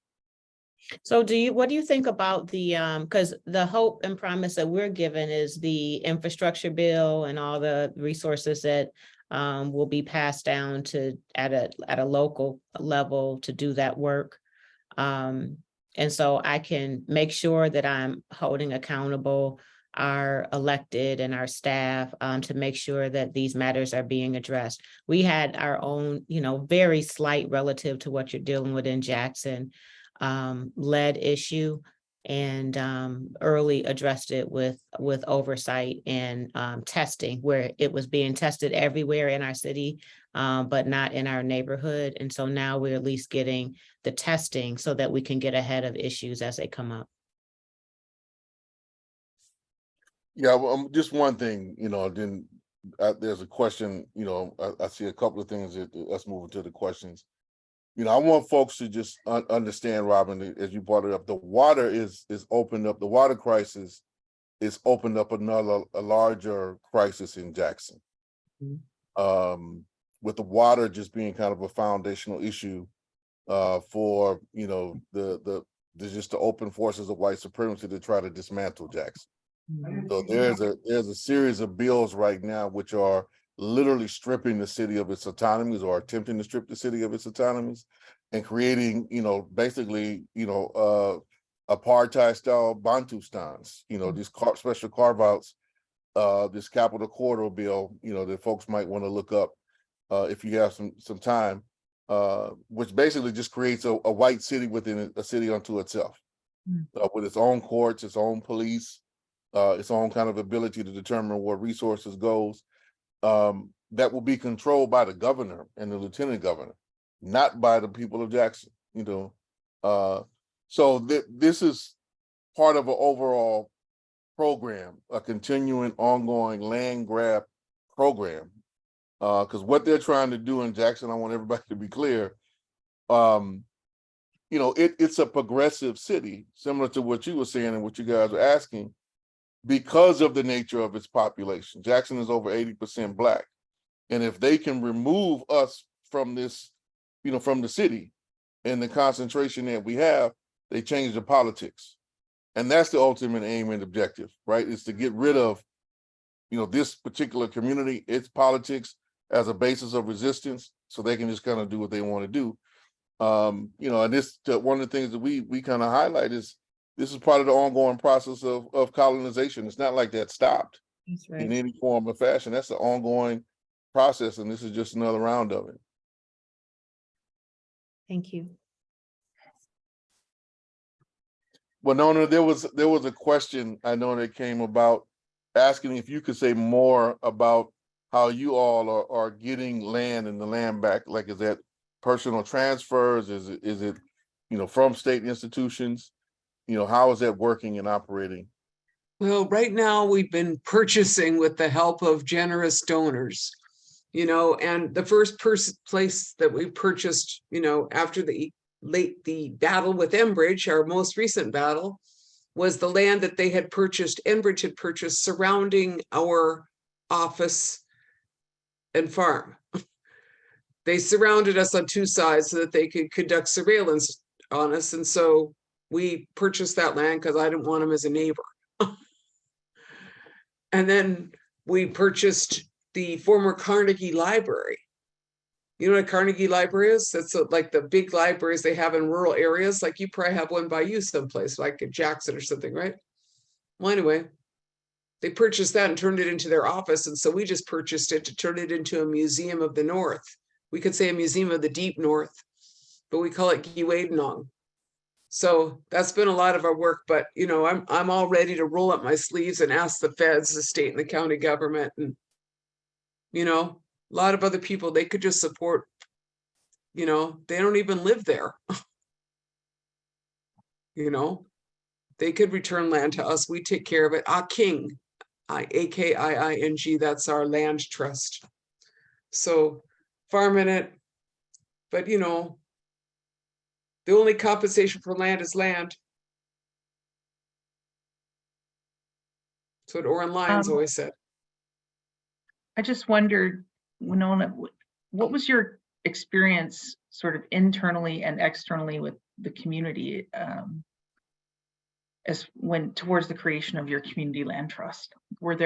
So what do you think about the, because the hope and promise that we're given is the infrastructure bill and all the resources that will be passed down to at a local level to do that work. And so I can make sure that I'm holding accountable our elected and our staff to make sure that these matters are being addressed. We had our own, very slight relative to what you're dealing with in Jackson, lead issue, and early addressed it with oversight and testing, where it was being tested everywhere in our city, but not in our neighborhood. And so now we're at least getting the testing so that we can get ahead of issues as they come up. Yeah, well, just one thing, then there's a question, I see a couple of things let's move into the questions. I want folks to just understand, Robin, as you brought it up, the water is opened up, the water crisis is opened up a larger crisis in Jackson. Mm-hmm. With the water just being kind of a foundational issue for, just the open forces of white supremacy to try to dismantle Jackson. So there's a series of bills right now which are literally stripping the city of its autonomies, or attempting to strip the city of its autonomies, and creating, basically, apartheid style Bantustans, these special carve outs, this capital corridor bill, that folks might want to look up if you have some time, which basically just creates a white city within a city unto itself, with its own courts, its own police, its own kind of ability to determine where resources goes, that will be controlled by the governor and the lieutenant governor, not by the people of Jackson. So this is part of an overall program, a continuing, ongoing land grab program. Because what they're trying to do in Jackson, I want everybody to be clear, you know, it's a progressive city, similar to what you were saying and what you guys were asking, because of the nature of its population. Jackson is over 80% Black. And if they can remove us from this, you know, from the city and the concentration that we have, they change the politics. And that's the ultimate aim and objective, right? Is to get rid of, you know, this particular community, its politics as a basis of resistance, so they can just kind of do what they want to do. You know, and this, one of the things that we kind of highlight is this is part of the ongoing process of colonization. It's not like that stopped That's in right. any form or fashion. That's an ongoing process, and this is just another round of it. Thank you. Well, Nona, there was a question I know that came about asking if you could say more about how you all are getting land and the land back. Like, is that personal transfers? Is it, you know, from state institutions? You know, how is that working and operating? Well, right now we've been purchasing with the help of generous donors, you know, and the first place that we purchased, you know, after the battle with Enbridge, our most recent battle, was the land that they had purchased, Enbridge had purchased surrounding our office and farm. They surrounded us on two sides so that they could conduct surveillance on us. And so we purchased that land because I didn't want them as a neighbor. And then we purchased the former Carnegie Library. You know what a Carnegie Library is? That's like the big libraries they have in rural areas. Like you probably have one by you someplace, like in Jackson or something, right? Well, anyway, they purchased that and turned it into their office. And so we just purchased it to turn it into a museum of the North. We could say a museum of the deep North, but we call it Giwadenong. So that's been a lot of our work, but you know, I'm all ready to roll up my sleeves and ask the feds, the state and the county government, and you know, a lot of other people, they could just support, you know, they don't even live there. You know, they could return land to us. We take care of it. Aking, AKIING, that's our land trust. So farming it, but you know, the only compensation for land is land. That's what Oren Lyons always said. I just wondered, Winona, what was your experience sort of internally and externally with the community as when towards the creation of your community land trust? Was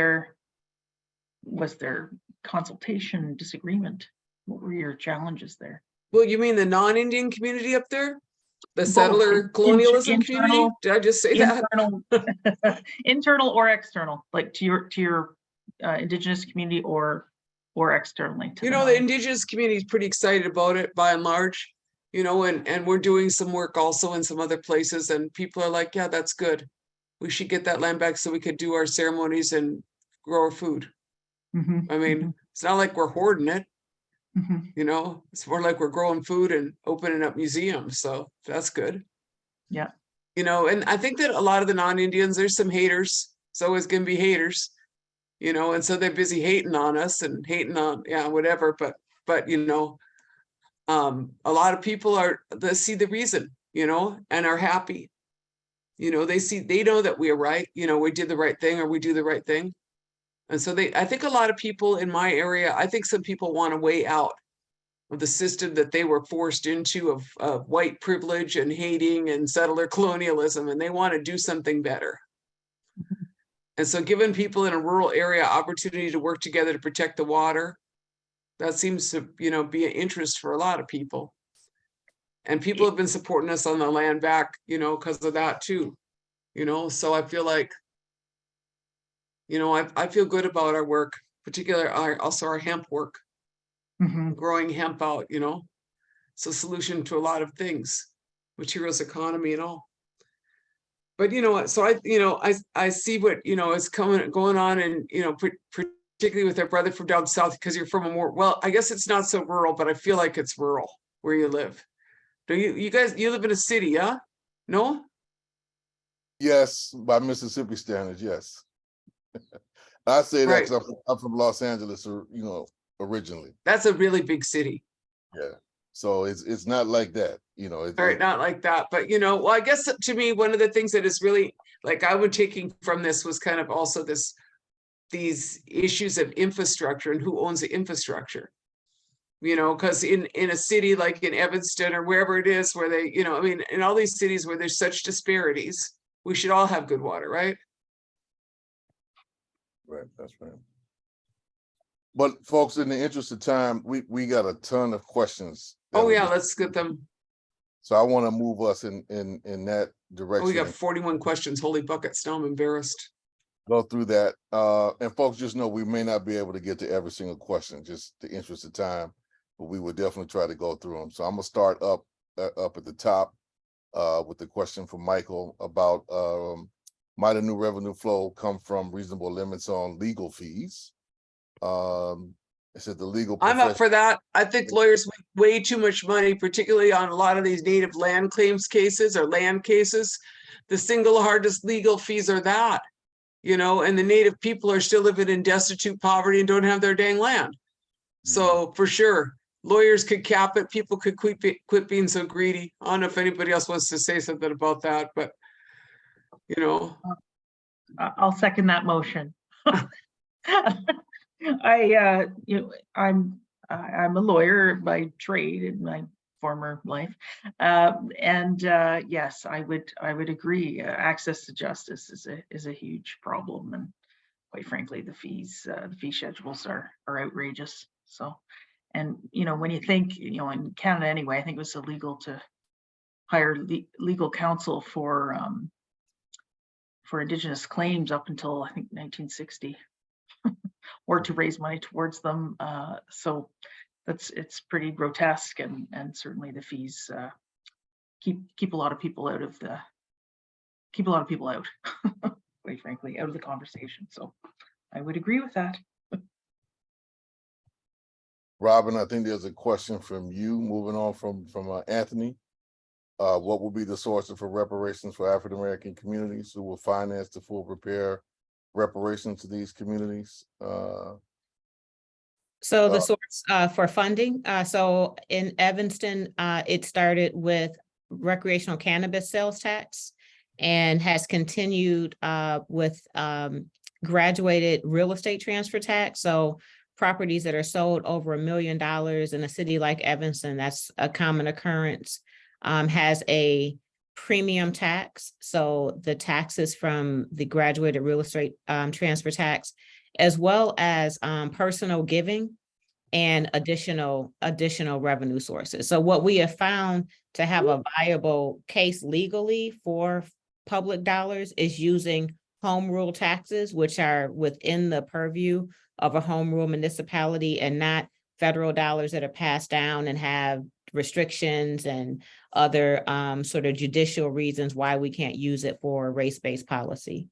there consultation, disagreement? What were your challenges there? Well, you mean the non-Indian community up there? The settler colonialism community? Did I just say that? Internal or external, like to your Indigenous community or externally? You know, the Indigenous community is pretty excited about it by and large, you know, and we're doing some work also in some other places, and people are like, yeah, that's good. We should get that land back so we could do our ceremonies and grow our food. I mean, it's not like we're hoarding it. You know, it's more like we're growing food and opening up museums. So that's good. Yeah. You know, and I think that a lot of the non-Indians, there's some haters. It's always going to be haters, you know, and so they're busy hating on us and hating on, yeah, whatever. But, you know, a lot of people they see the reason, you know, and are happy. You know, they know that we are right. You know, we did the right thing or we do the right thing. And so I think a lot of people in my area, I think some people want a way out of the system that they were forced into of white privilege and hating and settler colonialism, and they want to do something better. And so giving people in a rural area opportunity to work together to protect the water, that seems to, you know, be an interest for a lot of people. And people have been supporting us on the land back, you know, because of that too, you know, so I feel like, you know, I feel good about our work, particularly also our hemp work, growing hemp out, you know, it's a solution to a lot of things, materials economy and all. But, you know, so I see what, you know, is going on and, you know, particularly with our brother from down south, because you're from a more, well, I guess it's not so rural, but I feel like it's rural where you live. Do you guys, you live in a city, yeah? No? Yes, by Mississippi standards, yes. I say that Right. because I'm from Los Angeles, or originally. That's a really big city. Yeah. So it's not like that, All right, not like that, but well, I guess to me, one of the things that is really like I would taking from this was kind of also these issues of infrastructure and who owns the infrastructure. Because in a city like in Evanston or wherever it is where they, I mean, in all these cities where there's such disparities, we should all have good water, right? Right, that's right. But folks, in the interest of time, we got a ton of questions. Oh yeah, let's get them. So I want to move us in that direction. Oh, we got 41 questions. Holy buckets, now I'm embarrassed. Go through that. And folks, just know we may not be able to get to every single question, just the interest of time, but we will definitely try to go through them. So I'm gonna start up at the top with the question from Michael about might a new revenue flow come from reasonable limits on legal fees? It said the legal I'm up for that. I think lawyers make way too much money, particularly on a lot of these native land claims cases or land cases. The single hardest legal fees are that, and the native people are still living in destitute poverty and don't have their dang land. So for sure, lawyers could cap it. People could quit being so greedy. I don't know if anybody else wants to say something about that, but I'll second that motion. I'm a lawyer by trade in my former life, and yes, I would agree. Access to justice is a huge problem, and quite frankly, the fee schedules are outrageous. So, and when you think, in Canada anyway, I think it was illegal to hire legal counsel for Indigenous claims up until I think 1960. Or to raise money towards them. So it's pretty grotesque, and certainly the fees keep a lot of people out, quite frankly, out of the conversation. So I would agree with that. Robin, I think there's a question from you, moving on from Anthony. What will be the sources for reparations for African American communities? Who will finance the full repair reparations to these communities? So the source for funding, so in Evanston, it started with recreational cannabis sales tax and has continued with graduated real estate transfer tax. So properties that are sold over $1 million in a city like Evanston, that's a common occurrence, has a premium tax. So the taxes from the graduated real estate transfer tax, as well as personal giving and additional revenue sources. So what we have found to have a viable case legally for public dollars is using home rule taxes, which are within the purview of a home rule municipality, and not federal dollars that are passed down and have restrictions and other sort of judicial reasons why we can't use it for race-based policy.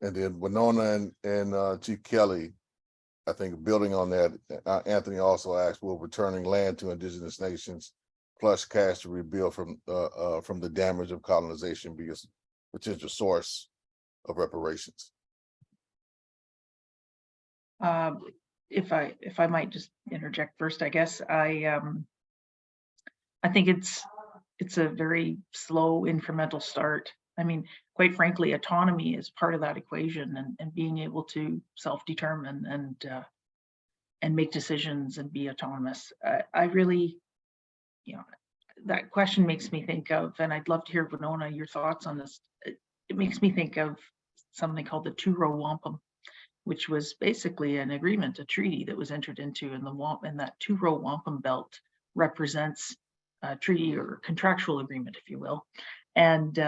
And then Winona and Chief Kelly, I think building on that, Anthony also asked, will returning land to Indigenous nations plus cash to rebuild from the damage of colonization be a potential source of reparations? If I might just interject first, I guess I think it's a very slow incremental start. I mean, quite frankly, autonomy is part of that equation, and being able to self-determine and make decisions and be autonomous. I really, that question makes me think of, and I'd love to hear, Winona, your thoughts on this. It makes me think of something called the two-row wampum, which was basically an agreement, a treaty that was entered into, and that two-row wampum belt represents a treaty or contractual agreement, if you will, and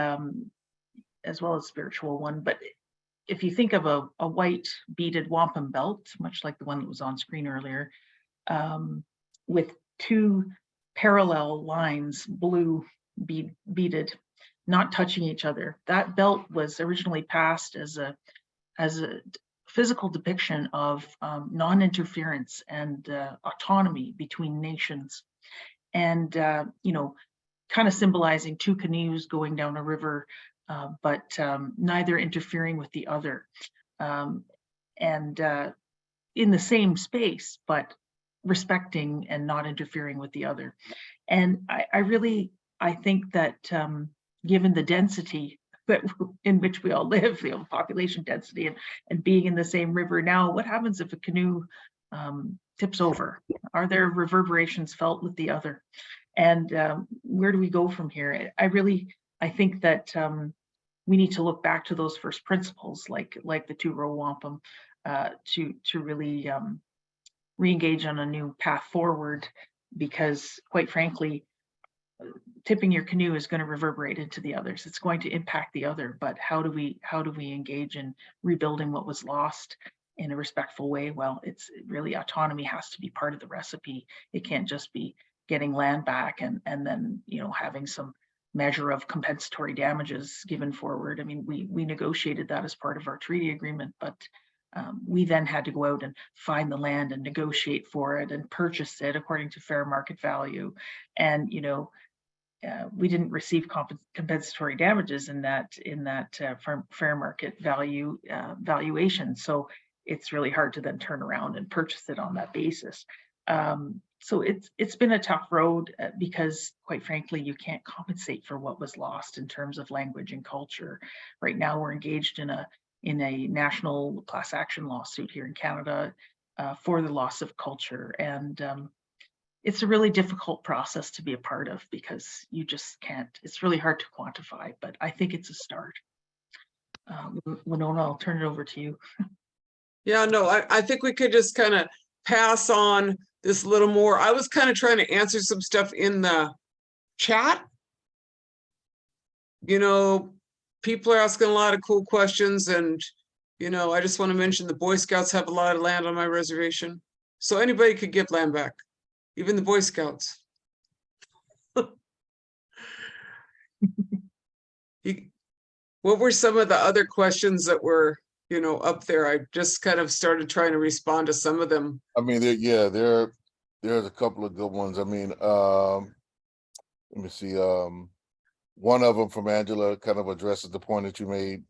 as well as spiritual one. But if you think of a white beaded wampum belt, much like the one that was on screen earlier, with two parallel lines, blue beaded, not touching each other, that belt was originally passed as a physical depiction of non-interference and autonomy between nations. And, kind of symbolizing two canoes going down a river, but neither interfering with the other. And in the same space, but respecting and not interfering with the other. And I think that given the density that in which we all live, population density, and being in the same river now, what happens if a canoe tips over? Are there reverberations felt with the other? And where do we go from here? I think that we need to look back to those first principles, like the two-row wampum, to really re-engage on a new path forward, because quite frankly, tipping your canoe is going to reverberate into the others. It's going to impact the other, but how do we engage in rebuilding what was lost in a respectful way? Well, it's really, autonomy has to be part of the recipe. It can't just be getting land back and then, having some measure of compensatory damages given forward. I mean, we negotiated that as part of our treaty agreement, but we then had to go out and find the land and negotiate for it and purchase it according to fair market value. And we didn't receive compensatory damages in that fair market value valuation. So it's really hard to then turn around and purchase it on that basis. So it's been a tough road because, quite frankly, you can't compensate for what was lost in terms of language and culture. Right now, we're engaged in a national class action lawsuit here in Canada for the loss of culture, and it's a really difficult process to be a part of because you just can't. It's really hard to quantify, but I think it's a start. Winona, I'll turn it over to you. Yeah, no, I think we could just kind of pass on this a little more. I was kind of trying to answer some stuff in the chat. People are asking a lot of cool questions, and I just want to mention the Boy Scouts have a lot of land on my reservation, so anybody could give land back, even the Boy Scouts. What were some of the other questions that were up there? I just kind of started trying to respond to some of them. I mean, there's a couple of good ones. I mean, let me see. One of them from Angela kind of addresses the point that you made,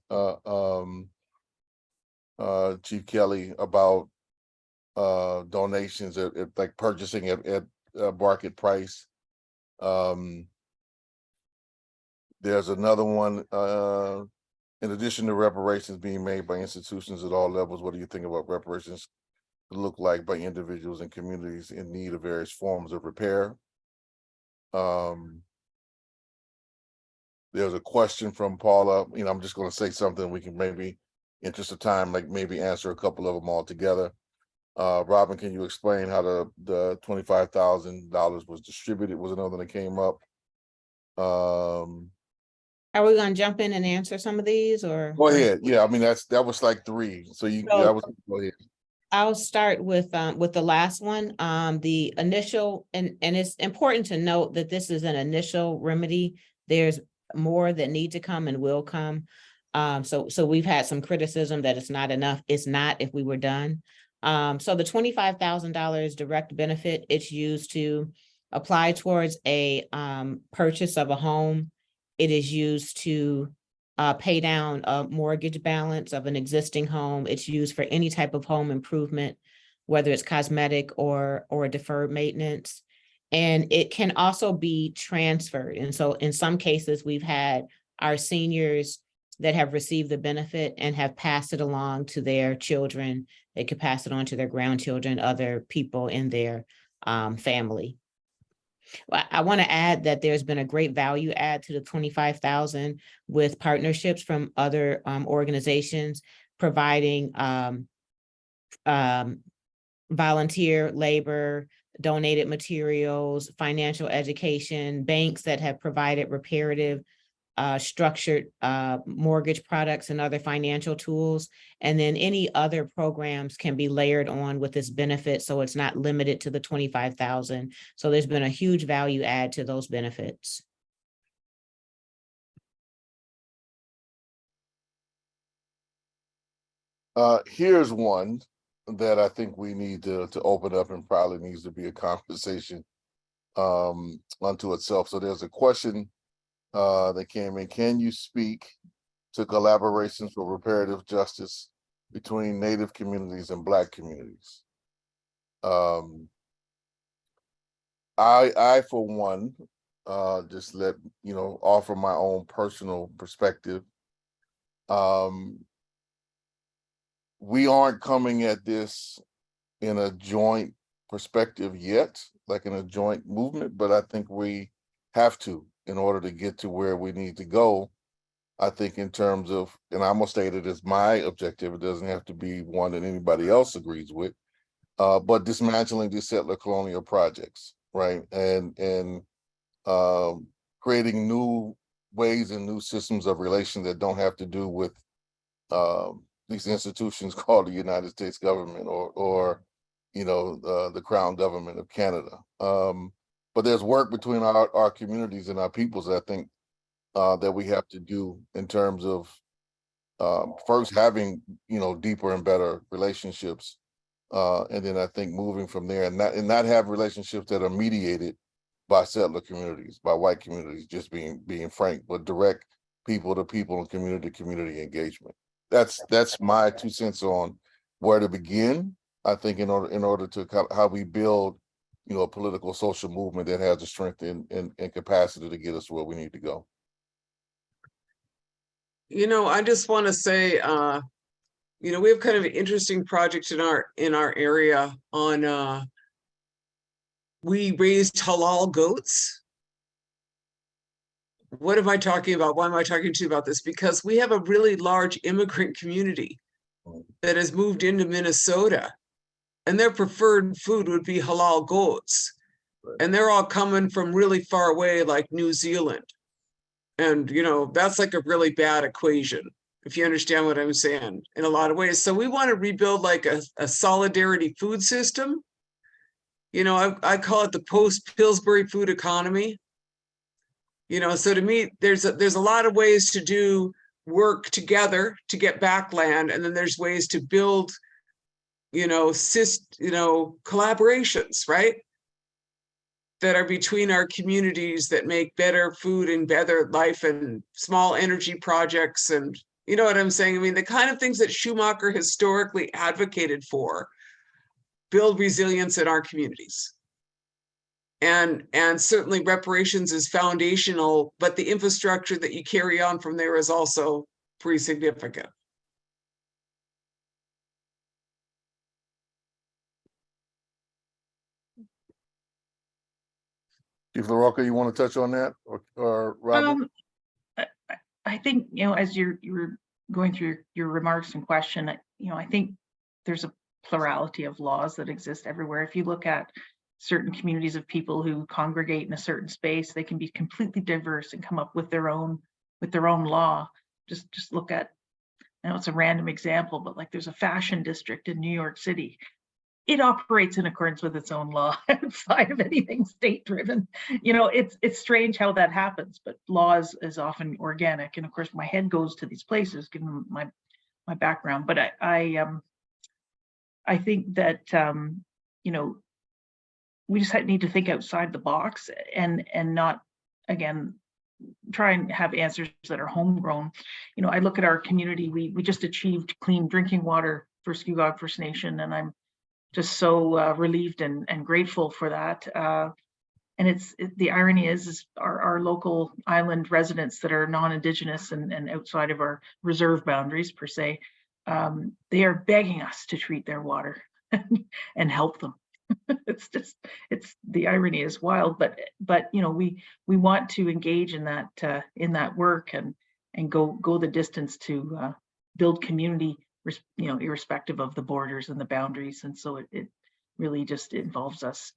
Chief Kelly, about donations at like purchasing at market price. There's another one, in addition to reparations being made by institutions at all levels, what do you think about reparations look like by individuals and communities in need of various forms of repair? There's a question from Paula. I'm just going to say something. We can maybe, interest of time, like maybe answer a couple of them all together. Robin, can you explain how the $25,000 was distributed? Was another that came up. Are we going to jump in and answer some of these, or? Go ahead. Yeah, I mean that was like three. So go ahead. I'll start with the last one. The initial, and it's important to note that this is an initial remedy. There's more that need to come and will come. So we've had some criticism that it's not enough. It's not if we were done. So the $25,000 direct benefit, it's used to apply towards a purchase of a home. It is used to pay down a mortgage balance of an existing home. It's used for any type of home improvement, whether it's cosmetic or deferred maintenance. And it can also be transferred. And so in some cases, we've had our seniors that have received the benefit and have passed it along to their children. They could pass it on to their grandchildren, other people in their family. I want to add that there's been a great value add to the $25,000 with partnerships from other organizations providing volunteer labor, donated materials, financial education, banks that have provided reparative structured mortgage products and other financial tools. And then any other programs can be layered on with this benefit. So it's not limited to the $25,000. So there's been a huge value add to those benefits. Here's one that I think we need to open up, and probably needs to be a conversation. unto itself. So there's a question that came in. Can you speak to collaborations for reparative justice between Native communities and Black communities? I for one, just offer my own personal perspective. We aren't coming at this in a joint perspective yet, like in a joint movement, but I think we have to in order to get to where we need to go. I think in terms of, and I'm gonna state it as my objective, it doesn't have to be one that anybody else agrees with, but dismantling these settler colonial projects, right? And creating new ways and new systems of relation that don't have to do with these institutions called the United States government or the Crown government of Canada. But there's work between our communities and our peoples, I think, that we have to do in terms of first having deeper and better relationships, and then I think moving from there and not have relationships that are mediated by settler communities, by white communities, just being frank, but direct people to people and community to community engagement. That's my 2 cents on where to begin. I think in order to how we build a political social movement that has the strength and capacity to get us where we need to go. I just want to say, we have kind of an interesting project in our area on we raised halal goats. What am I talking about? Why am I talking to you about this? Because we have a really large immigrant community that has moved into Minnesota, and their preferred food would be halal goats. And they're all coming from really far away, like New Zealand. And, that's like a really bad equation, if you understand what I'm saying, in a lot of ways. So we want to rebuild like a solidarity food system. I call it the post-Pillsbury food economy. So to me, there's a lot of ways to do work together to get back land, and then there's ways to build, collaborations, right? That are between our communities that make better food and better life and small energy projects. And you know what I'm saying? I mean, the kind of things that Schumacher historically advocated for build resilience in our communities. And certainly reparations is foundational, but the infrastructure that you carry on from there is also pretty significant. Chief LaRocca, you want to touch on that, or Robert? I think, as you were going through your remarks and question, I think there's a plurality of laws that exist everywhere. If you look at certain communities of people who congregate in a certain space, they can be completely diverse and come up with their own law. Just look at, I know it's a random example, but like there's a fashion district in New York City. It operates in accordance with its own law outside of anything state driven. It's strange how that happens, but law is often organic. And of course, my head goes to these places given my background. But I think that we just need to think outside the box and not, again, try and have answers that are homegrown. I look at our community. We just achieved clean drinking water for Scucog First Nation, and I'm just so relieved and grateful for that. And the irony is our local island residents that are non-Indigenous and outside of our reserve boundaries per se, they are begging us to treat their water and help them. It's the irony is wild, but we want to engage in that work and go the distance to build community, irrespective of the borders and the boundaries. And so it really just involves us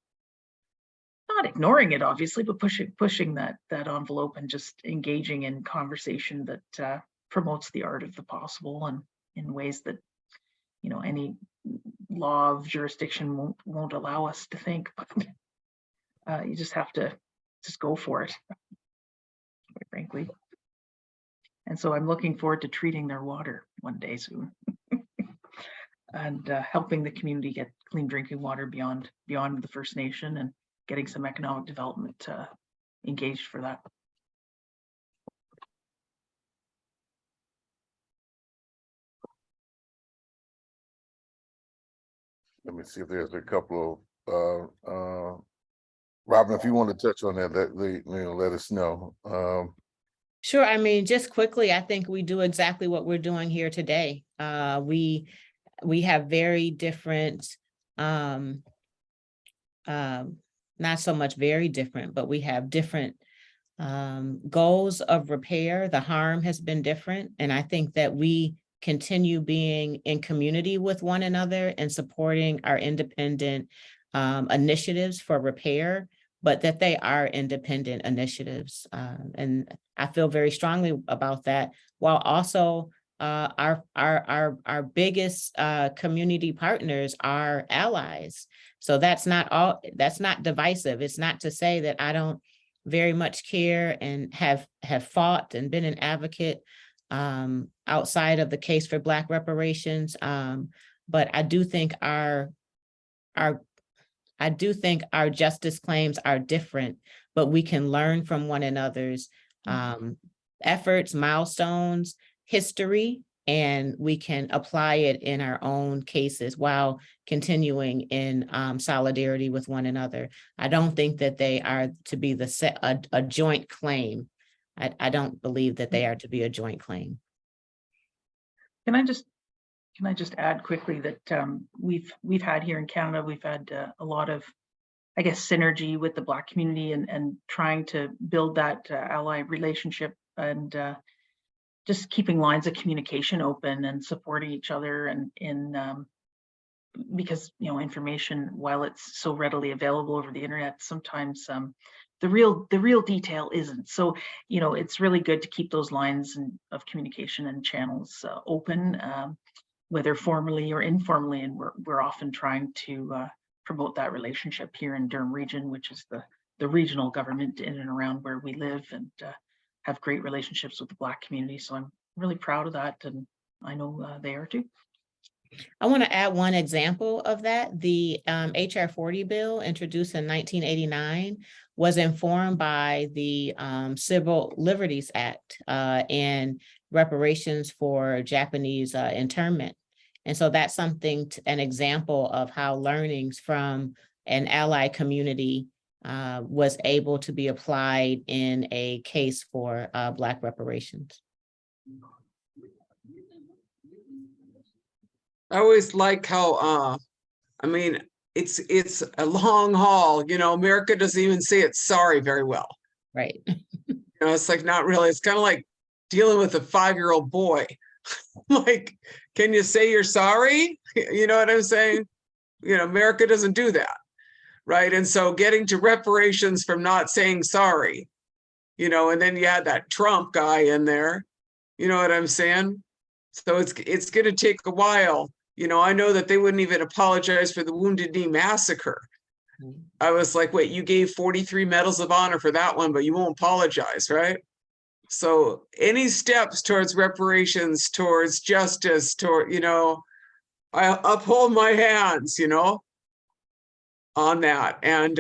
not ignoring it, obviously, but pushing that envelope and just engaging in conversation that promotes the art of the possible and in ways that any law of jurisdiction won't allow us to think. You just have to just go for it, quite frankly. And so I'm looking forward to treating their water one day soon. And helping the community get clean drinking water beyond the First Nation, getting some economic development engaged for that. Let me see if there's a couple of, Robin, if you want to touch on that, let us know. Sure. I mean, just quickly, I think we do exactly what we're doing here today. We have very different, not so much very different, but we have different goals of repair. The harm has been different. And I think that we continue being in community with one another and supporting our independent initiatives for repair, but that they are independent initiatives. And I feel very strongly about that, while also our biggest community partners are allies. So that's not divisive. It's not to say that I don't very much care and have fought and been an advocate outside of the case for Black reparations. But I do think our justice claims are different, but we can learn from one another's efforts, milestones, history, and we can apply it in our own cases while continuing in solidarity with one another. I don't think that they are to be a joint claim. I don't believe that they are to be a joint claim. Can I just add quickly that we've had here in Canada, we've had a lot of, I guess, synergy with the Black community and trying to build that ally relationship and just keeping lines of communication open and supporting each other and because information, while it's so readily available over the internet, sometimes the real detail isn't. So it's really good to keep those lines of communication and channels open, whether formally or informally, and we're often trying to promote that relationship here in Durham Region, which is the regional government in and around where we live, and have great relationships with the Black community. So I'm really proud of that, and I know they are too. I want to add one example of that. The HR 40 bill introduced in 1989 was informed by the Civil Liberties Act and reparations for Japanese internment. And so that's something, an example of how learnings from an ally community was able to be applied in a case for Black reparations. I always like how, I mean, it's a long haul, America doesn't even say it's sorry very well. Right. It's like, not really. It's kind of like dealing with a 5-year-old boy. Like, can you say you're sorry? You know what I'm saying? America doesn't do that. Right. And so getting to reparations from not saying sorry, and then you had that Trump guy in there, you know what I'm saying? So it's going to take a while. I know that they wouldn't even apologize for the Wounded Knee massacre. I was like, wait, you gave 43 medals of honor for that one, but you won't apologize, right? So any steps towards reparations, towards justice, I uphold my hands, on that. And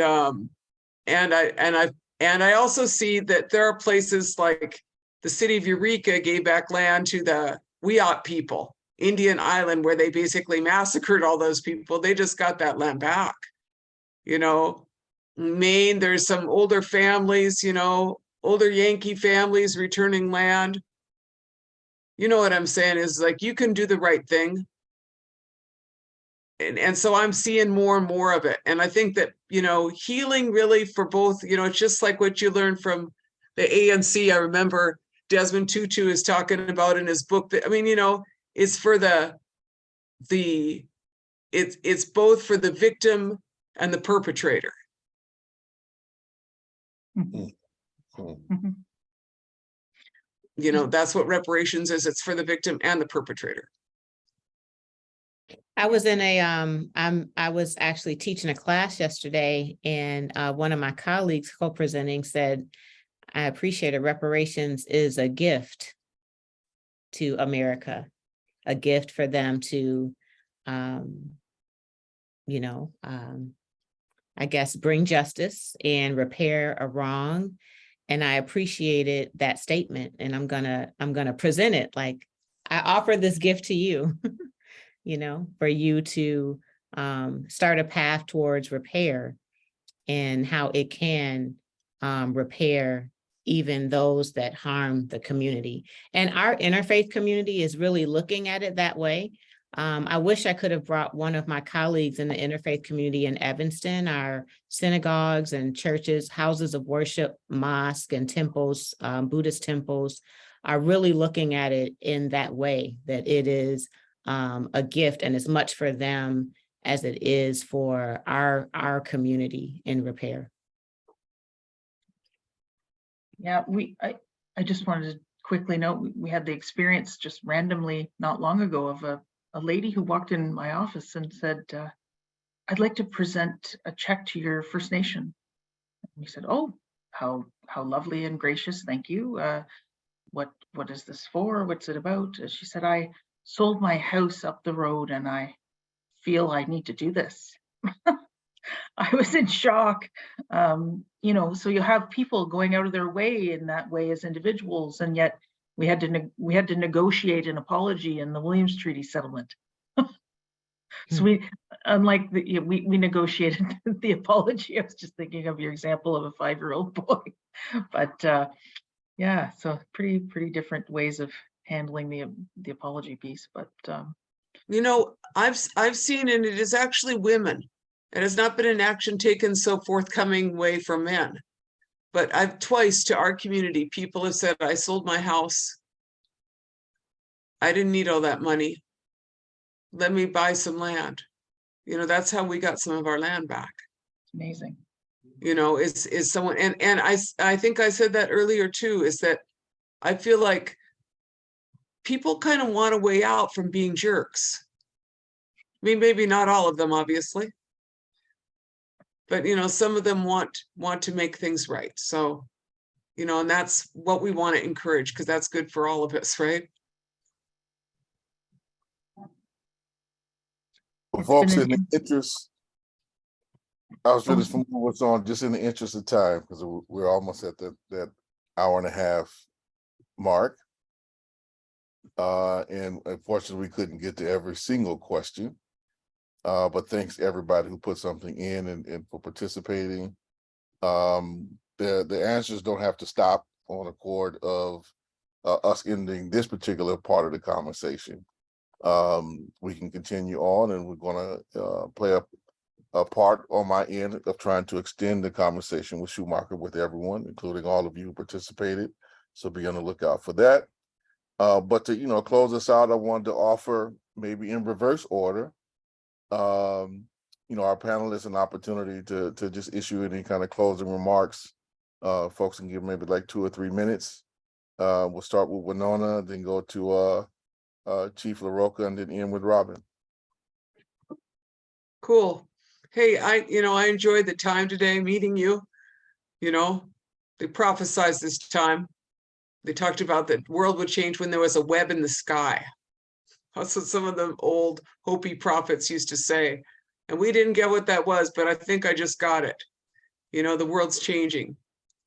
I also see that there are places like the city of Eureka gave back land to the Wiyot people, Indian Island, where they basically massacred all those people. They just got that land back. Maine, there's some older families, older Yankee families returning land. You know what I'm saying is, like, you can do the right thing. And so I'm seeing more and more of it. And I think that, healing really for both, it's just like what you learned from the ANC. I remember Desmond Tutu is talking about in his book that, it's for it's both for the victim and the perpetrator. Mm-hmm. That's what reparations is. It's for the victim and the perpetrator. I was in I was actually teaching a class yesterday, and one of my colleagues co-presenting said, I appreciate it. Reparations is a gift to America, a gift for them to, I guess, bring justice and repair a wrong. And I appreciated that statement, and I'm gonna present it like, I offer this gift to you, you know, for you to start a path towards repair and how it can repair even those that harm the community. And our interfaith community is really looking at it that way. I wish I could have brought one of my colleagues in the interfaith community in Evanston. Our synagogues and churches, houses of worship, mosques and temples, Buddhist temples, are really looking at it in that way, that it is a gift and as much for them as it is for our community in repair. Yeah, I just wanted to quickly note, we had the experience just randomly not long ago of a lady who walked in my office and said, I'd like to present a check to your First Nation. And we said, oh, how lovely and gracious, thank you. What is this for? What's it about? She said, I sold my house up the road and I feel I need to do this. I was in shock. You know, so you have people going out of their way in that way as individuals, and yet we had to negotiate an apology in the Williams Treaty settlement. So we negotiated the apology. I was just thinking of your example of a 5-year-old boy, but yeah, so pretty different ways of handling the apology piece. But You know, I've seen, and it is actually women. It has not been an action taken so forthcoming way from men. But I've twice to our community, people have said, I sold my house. I didn't need all that money. Let me buy some land. You know, that's how we got some of our land back. amazing. You know, is someone, and I think I said that earlier too, is that I feel like people kind of want a way out from being jerks. I mean, maybe not all of them, obviously. But, you know, some of them want to make things right. So, you know, and that's what we want to encourage, because that's good for all of us, right? Well, It's folks, been in the interest, I was finished from what's on, just in the interest of time, because we're almost at that hour and a half mark. And unfortunately, we couldn't get to every single question. But thanks to everybody who put something in and for participating. The answers don't have to stop on accord of us ending this particular part of the conversation. We can continue on, and we're going to play a part on my end of trying to extend the conversation with Schumacher with everyone, including all of you who participated. So be on the lookout for that. But to close us out, I wanted to offer, maybe in reverse order, our panelists an opportunity to just issue any kind of closing remarks. Folks can give maybe like 2 or 3 minutes. We'll start with Winona, then go to Chief LaRocca, and then end with Robin. Cool. Hey, I enjoyed the time today meeting you. You know, they prophesized this time. They talked about the world would change when there was a web in the sky. That's what some of the old Hopi prophets used to say. And we didn't get what that was, but I think I just got it. You know, the world's changing,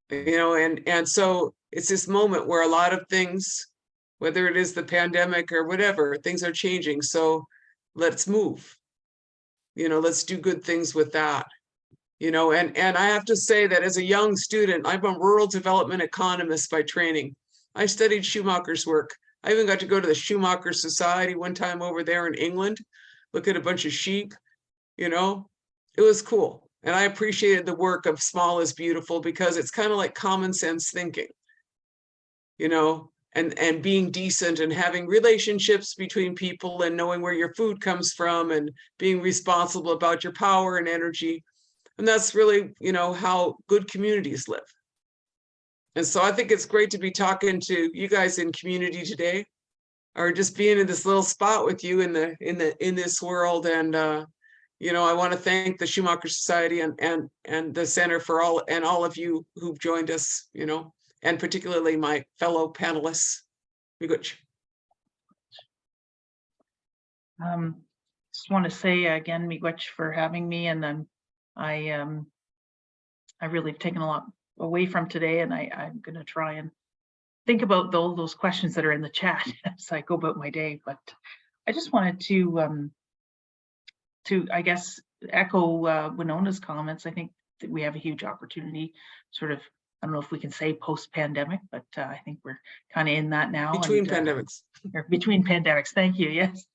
and so it's this moment where a lot of things, whether it is the pandemic or whatever, things are changing. So let's move, let's do good things with that, and I have to say that as a young student, I'm a rural development economist by training. I studied Schumacher's work. I even got to go to the Schumacher Society one time over there in England, look at a bunch of sheep, it was cool. And I appreciated the work of Small is Beautiful, because it's kind of like common sense thinking, and being decent and having relationships between people and knowing where your food comes from and being responsible about your power and energy. And that's really, how good communities live. And so I think it's great to be talking to you guys in community today, or just being in this little spot with you in this world. And I want to thank the Schumacher Society and the Center for all of you who've joined us, and particularly my fellow panelists. Miigwech. Just want to say again, miigwech for having me, and I really have taken a lot away from today, and I'm going to try and think about all those questions that are in the chat as I go about my day. But I just wanted to I guess echo Winona's comments. I think that we have a huge opportunity, sort of. I don't know if we can say post-pandemic, but I think we're kind of in that now. Between pandemics. Or between pandemics. Thank you. Yes,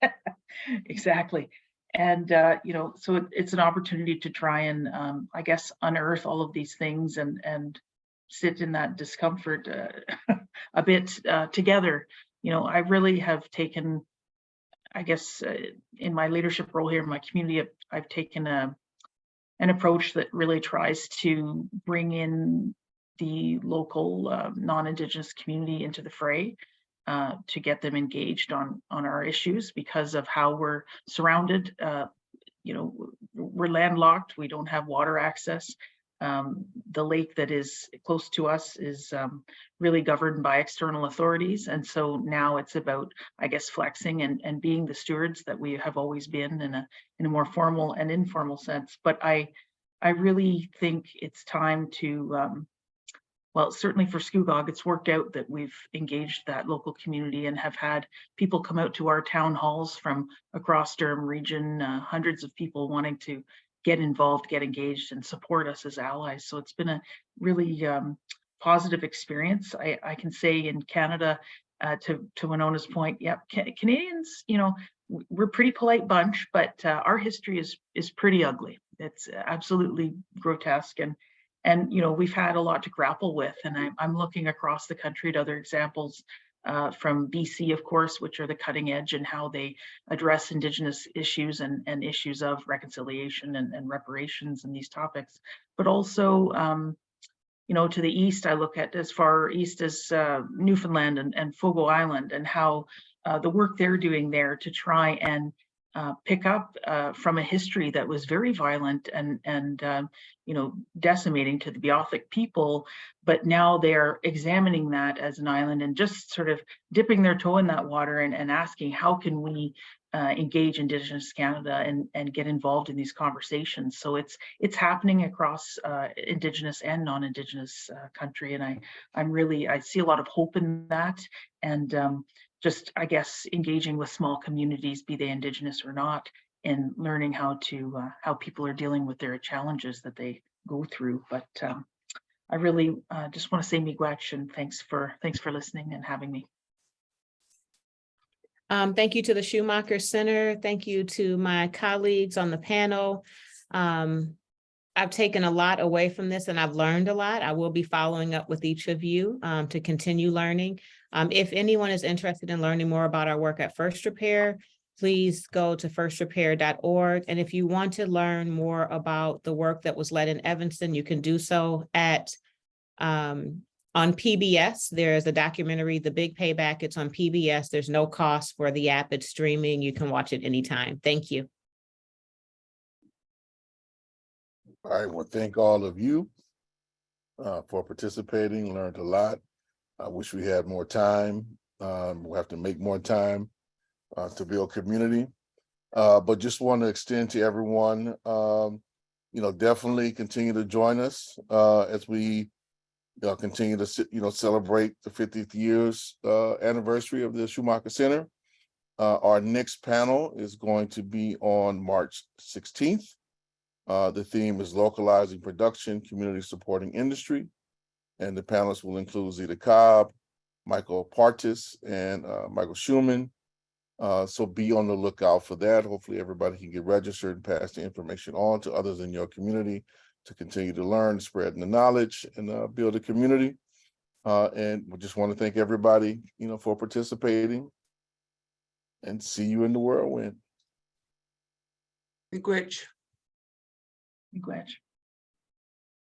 exactly. And so it's an opportunity to try and I guess unearth all of these things and sit in that discomfort a bit together. I really have taken, I guess, in my leadership role here in my community, I've taken an approach that really tries to bring in the local non-Indigenous community into the fray, to get them engaged on our issues because of how we're surrounded. We're landlocked. We don't have water access. The lake that is close to us is really governed by external authorities. And so now it's about, I guess, flexing and being the stewards that we have always been in a more formal and informal sense. But I really think it's time to, well, certainly for Scugog, it's worked out that we've engaged that local community and have had people come out to our town halls from across Durham region, hundreds of people wanting to get involved, get engaged, and support us as allies. So it's been a really positive experience. I can say in Canada, to Winona's point, yeah, Canadians, we're a pretty polite bunch, but our history is pretty ugly. It's absolutely grotesque, and we've had a lot to grapple with. And I'm looking across the country at other examples from BC, of course, which are the cutting edge and how they address Indigenous issues and issues of reconciliation and reparations and these topics. But also, to the east, I look at as far east as Newfoundland and Scucog Island, and how the work they're doing there to try and pick up from a history that was very violent and decimating to the Beothuk people, but now they're examining that as an island and just sort of dipping their toe in that water and asking, how can we engage Indigenous Canada and get involved in these conversations? So it's happening across Indigenous and non-Indigenous country, and I see a lot of hope in that, and just, I guess, engaging with small communities, be they Indigenous or not, and learning how people are dealing with their challenges that they go through. But I really just want to say miigwech, and thanks for listening and having me. Thank you to the Schumacher Center. Thank you to my colleagues on the panel. I've taken a lot away from this, and I've learned a lot. I will be following up with each of you to continue learning. If anyone is interested in learning more about our work at First Repair, please go to firstrepair.org. And if you want to learn more about the work that was led in Evanston, you can do so on PBS. There's a documentary, The Big Payback. It's on PBS. There's no cost for the app. It's streaming. You can watch it anytime. Thank you. All right, well, thank all of you for participating. Learned a lot. I wish we had more time. We'll have to make more time to build community. But just want to extend to everyone, definitely continue to join us as we continue to celebrate the 50th years anniversary of the Schumacher Center. Our next panel is going to be on March 16th. The theme is localizing production, community supporting industry. And the panelists will include Zita Cobb, Michael Partis, and Michael Schumann. So be on the lookout for that. Hopefully everybody can get registered and pass the information on to others in your community to continue to learn, spread the knowledge, and build a community. And we just want to thank everybody, for participating, and see you in the whirlwind. Miigwech. Miigwech.